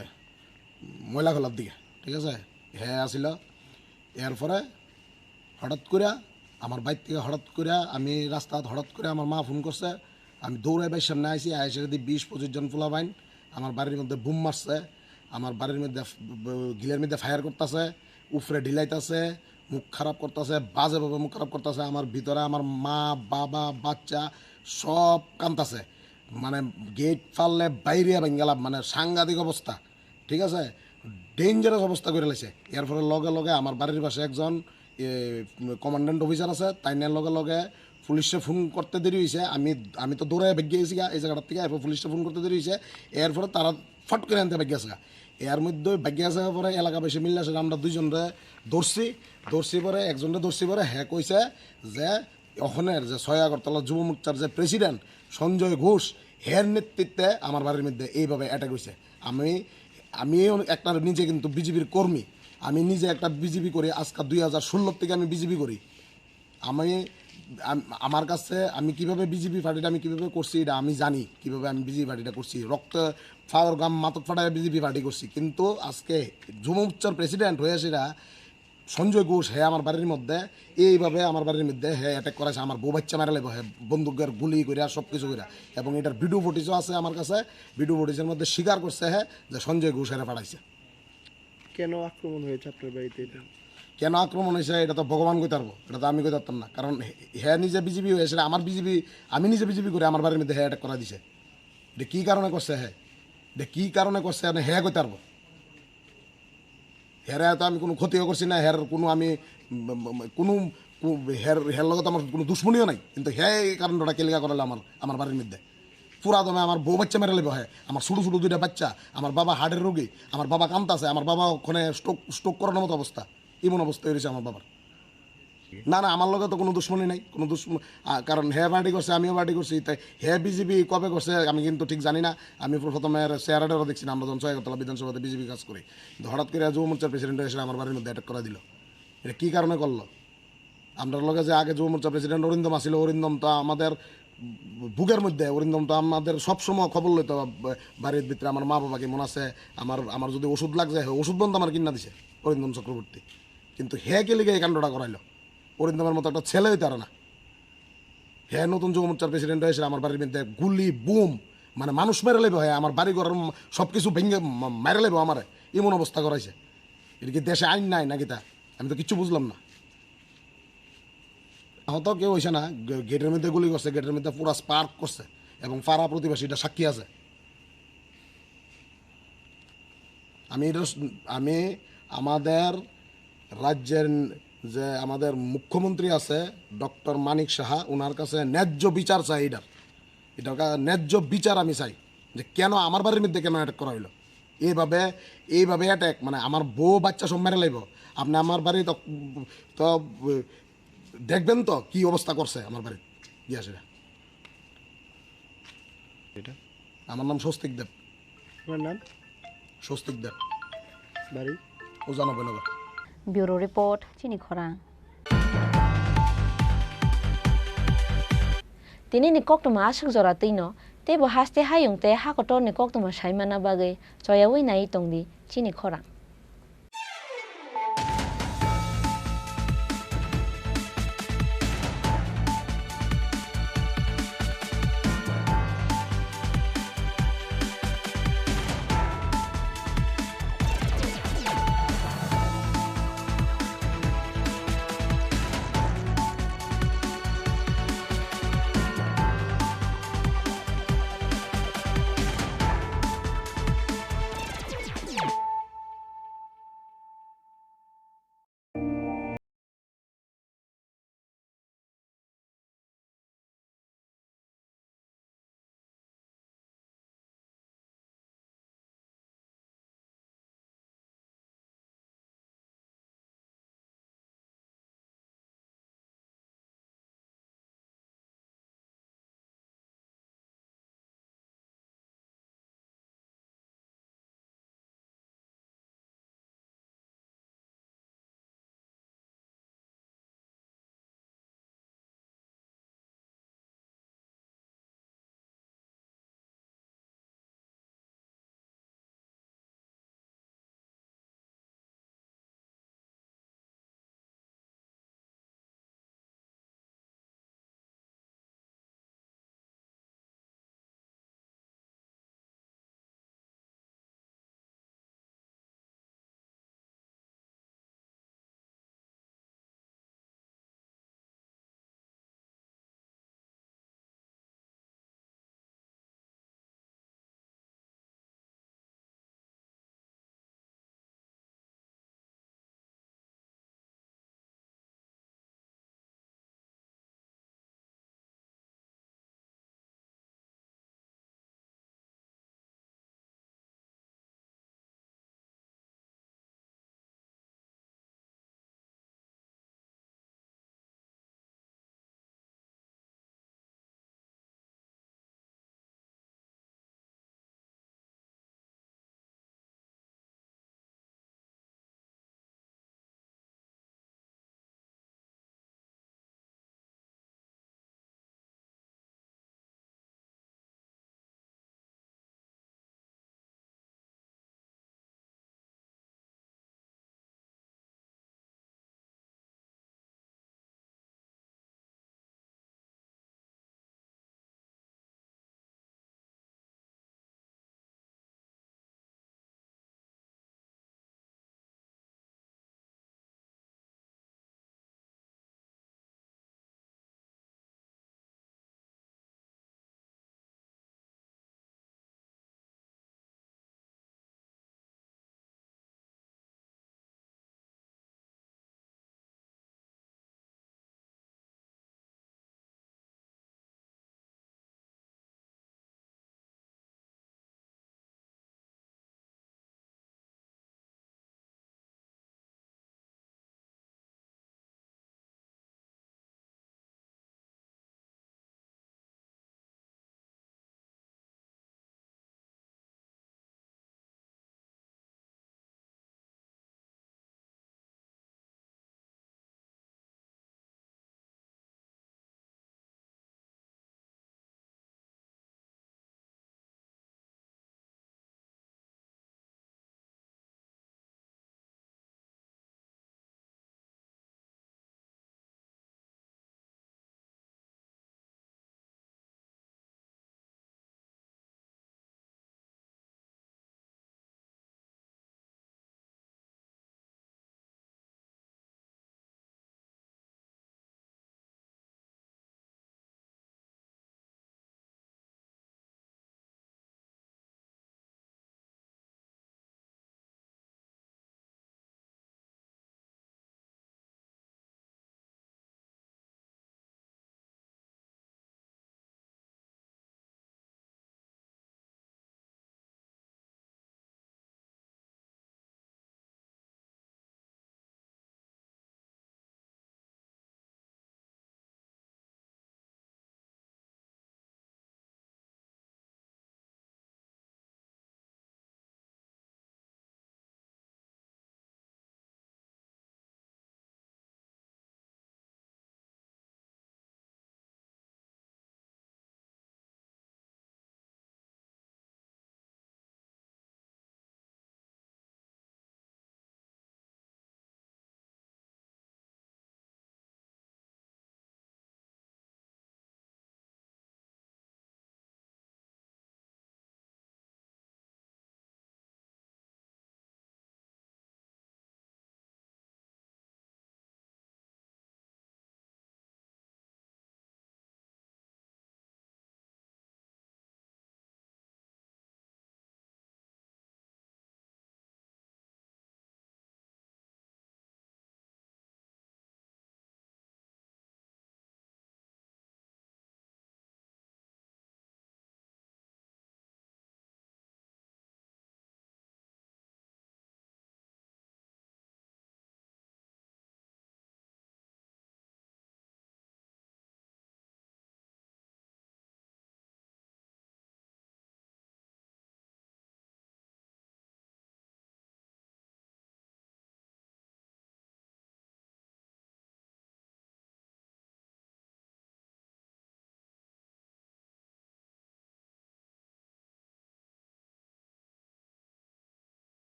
ময়লাখোলার দিকে, ঠিক আছে, হ্যাঁ আসিল। এরপরে হঠাৎ করে আমার বাইর থেকে হঠাৎ করে আমি রাস্তাত হঠাৎ করে আমার মা ফোন করছে, আমি দৌড়াই বাইর সামনে আইসি, আইসে যদি 20-25 জন পোলাপাইন আমার বাড়ির মধ্যে বুম মারছে, আমার বাড়ির মধ্যে গিলের মধ্যে ফায়ার করতেছে, উফরে ঢিলাইতেছে, মুখ খারাপ করতেছে, বাজেভাবে মুখ খারাপ করতেছে। আমার ভিতরে আমার মা বাবা বাচ্চা সব কাঁদতেছে, মানে গেট ফাললে বাইরে গেলাম, মানে সাংঘাতিক অবস্থা, ঠিক আছে, ডেঞ্জারাস অবস্থা করে লেছে। এর ফলে লগে লগে আমার বাড়ির পাশে একজন কমান্ডেন্ট অফিসার আছে, তাইনের লগে লগে পুলিশে ফোন করতে দেরি হয়েছে। আমি তো দৌড়ে ভেগে গেছি এই জায়গাটার থেকে, এরপর পুলিশে ফোন করতে দেরি হয়েছে। এরপরে তারা ফট করে আনতে ভেগে আসে। এর মধ্যে ভেগে আসে পরে এলাকাবাসী মিললে সেটা আমরা দুইজনরে ধরছি পরে একজনরে ধরছি পরে হ্যাঁ কইছে যে ওখানের যে 6 আগরতলা যুব মোর্চার যে প্রেসিডেন্ট সঞ্জয় ঘোষ, হের নেতৃত্বে আমার বাড়ির মধ্যে এইভাবে অ্যাটাক হয়েছে। আমি একটা নিজে কিন্তু বিজেপির কর্মী, আমি নিজে একটা বিজেপি করি, আজকে 2016 থেকে আমি বিজেপি করি। আমি আমার কাছে আমি কিভাবে বিজেপি পার্টিটা আমি কীভাবে করছি এটা আমি জানি কীভাবে আমি বিজেপি পার্টিটা করছি রক্ত ফাওয়ার গাম মাতক ফাটায় বিজেপি পার্টি করছি কিন্তু আজকে যুব মোর্চার প্রেসিডেন্ট হয়ে সেটা সঞ্জয় ঘোষ হ্যাঁ আমার বাড়ির মধ্যে এইভাবে আমার বাড়ির মধ্যে হ্যাঁ অ্যাটাক করেছে আমার বউ বাচ্চা মারা লাগবে হ্যাঁ বন্দুকের গুলি করে সব কিছু করে এবং এটার ভিডিও ফুটেজও আছে আমার কাছে ভিডিও ফুটেজের মধ্যে স্বীকার করছে হ্যাঁ যে সঞ্জয় ঘোষ এরা পাঠাইছে। কেন আক্রমণ হয়েছে আপনার বাড়িতে এটা? কেন আক্রমণ হয়েছে এটা তো ভগবান কই পারবো, এটা তো আমি কই পারতাম না, কারণ হ্যাঁ নিজে বিজেপি হয়েছে আমার বিজেপি আমি নিজে বিজেপি করে আমার বাড়ির মধ্যে হ্যাঁ অ্যাটাক করা দিছে। এটা কী কারণে করছে হ্যাঁ এটা কী কারণে করছে হ্যাঁ কই পারবো। হেরা তো আমি কোনো ক্ষতিও করছি না, হের কোনো আমি কোনো হের লগত আমার কোনো দুশ্মনীও নাই, কিন্তু হ্যাঁ এই কারণটা কেলিকা করালে আমার বাড়ির মধ্যে পুরা দমে আমার বউ বাচ্চা মেরে লেবে হয়, আমার ছোটো ছোটো দুইটা বাচ্চা, আমার বাবা হার্টের রোগী, আমার বাবা কামতাছে, আমার বাবা ওখানে স্ট্রোক করানোর মতো অবস্থা, এমন অবস্থা হয়েছে আমার বাবার। না না আমার লগে তো কোনো দুশ্মনী নাই, কোনো কারণ হ্যাঁ পার্টি করছে আমিও পার্টি করছি, তাই হ্যাঁ বিজেপি কবে করছে আমি কিন্তু ঠিক জানি না। আমি প্রথমে চেয়ারাটারও দেখছি না, আমরা যখন ছয়তলা বিধানসভাতে বিজেপি কাজ করি, কিন্তু হঠাৎ করে যুব মোর্চার প্রেসিডেন্ট এসে আমার বাড়ির মধ্যে অ্যাটাক করে দিল। এটা কী কারণে করলো? আমরা লগে যে আগে যুব মোর্চার প্রেসিডেন্ট অরিন্দম আসছিল, অরিন্দম তো আমাদের বুকের মধ্যে, অরিন্দম তো আমাদের সবসময় খবর লইতো বাড়ির ভিতরে আমার মা বাবাকে মনে আছে, আমার যদি ওষুধ লাগছে ওষুধ বন্ধ আমার কিনা দিছে অরিন্দম চক্রবর্তী, কিন্তু হ্যাঁ কে লিগে এই কাণ্ডটা করাইলো? অরিন্দমের মতো একটা ছেলে হইতে পারে না। হ্যাঁ নতুন যুব মোর্চার প্রেসিডেন্ট হয়েছে আমার বাড়ির মধ্যে গুলি বুম মানে মানুষ মেরে লেবে হয়, আমার বাড়ি ঘর সব কিছু ভেঙে মেরে লেবে আমার, এমন অবস্থা করাইছে। এটা কি দেশে আইন নাই নাকি তা আমি তো কিচ্ছু বুঝলাম না। হয়তো কেউ হয়েছে না, গেটের মধ্যে গুলি করছে, গেটের মধ্যে পুরা স্পার্ক করছে এবং পাড়া প্রতিবেশী এটা সাক্ষী আছে। আমি আমাদের রাজ্যের যে আমাদের মুখ্যমন্ত্রী আছে ডক্টর মানিক সাহা, ওনার কাছে ন্যায্য বিচার চাই, এটার ন্যায্য বিচার আমি চাই যে কেন আমার বাড়ির মধ্যে কেন অ্যাটাক করা হইলো এইভাবে অ্যাটাক, মানে আমার বউ বাচ্চা সব মেরে লাগবে। আপনি আমার বাড়ি তো দেখবেন তো কি অবস্থা করছে আমার বাড়ি গিয়া সেটা। আমার নাম স্বস্তিক দেব। আপনার নাম? স্বস্তিক দেব, বাড়ি উজানবনগর। ব্যুরো রিপোর্ট চিনি খরাং। তিনি ni koktoma asuk jora tino tebo haste hayung te hakotor ni koktoma saimana bagai joyawi nai tongdi chini khorang.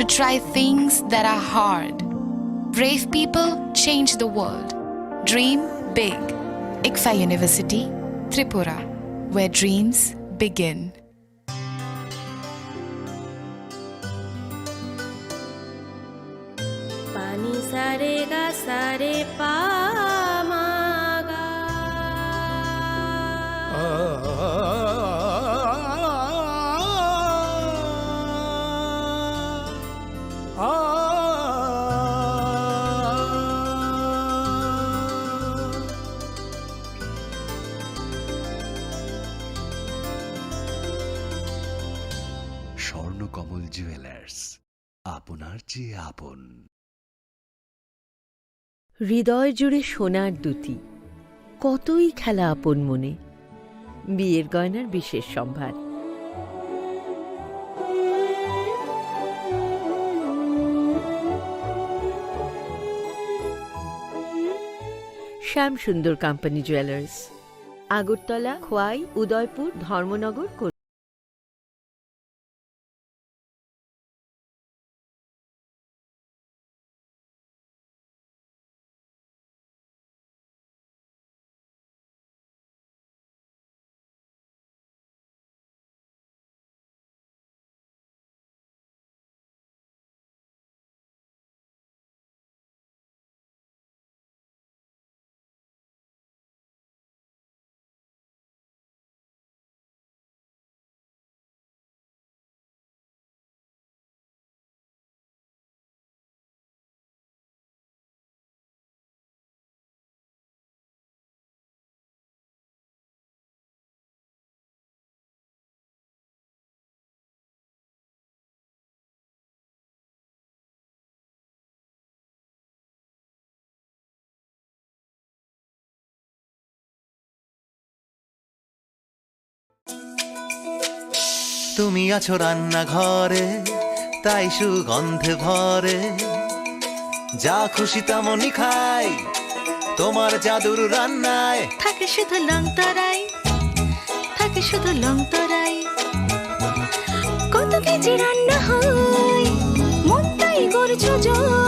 to try things that are hard. Brave people change the world. Dream big. ICFA University, Tripura, where dreams begin. Pani sare ga sare pa ma ga. Swarnakamal jewellers, আপনার চেয়ে আপন। হৃদয় জুড়ে সোনার দুটি, কতই খেলা আপন মনে। বিয়ের গয়নার বিশেষ সম্ভার। শ্যাম সুন্দর কোম্পানি জুয়েলার্স, আগরতলা, খোয়াই, উদয়পুর, ধর্মনগর। তুমি আছো রান্নাঘরে, তাই সুগন্ধে ভরে, যা খুশি তেমনই খাই, তোমার জাদুর রান্নায় থাকে শুধু লং তরাই, থাকে শুধু লং তরাই। কত কেজি রান্না হয়, মনটাই গড়ছো জয়।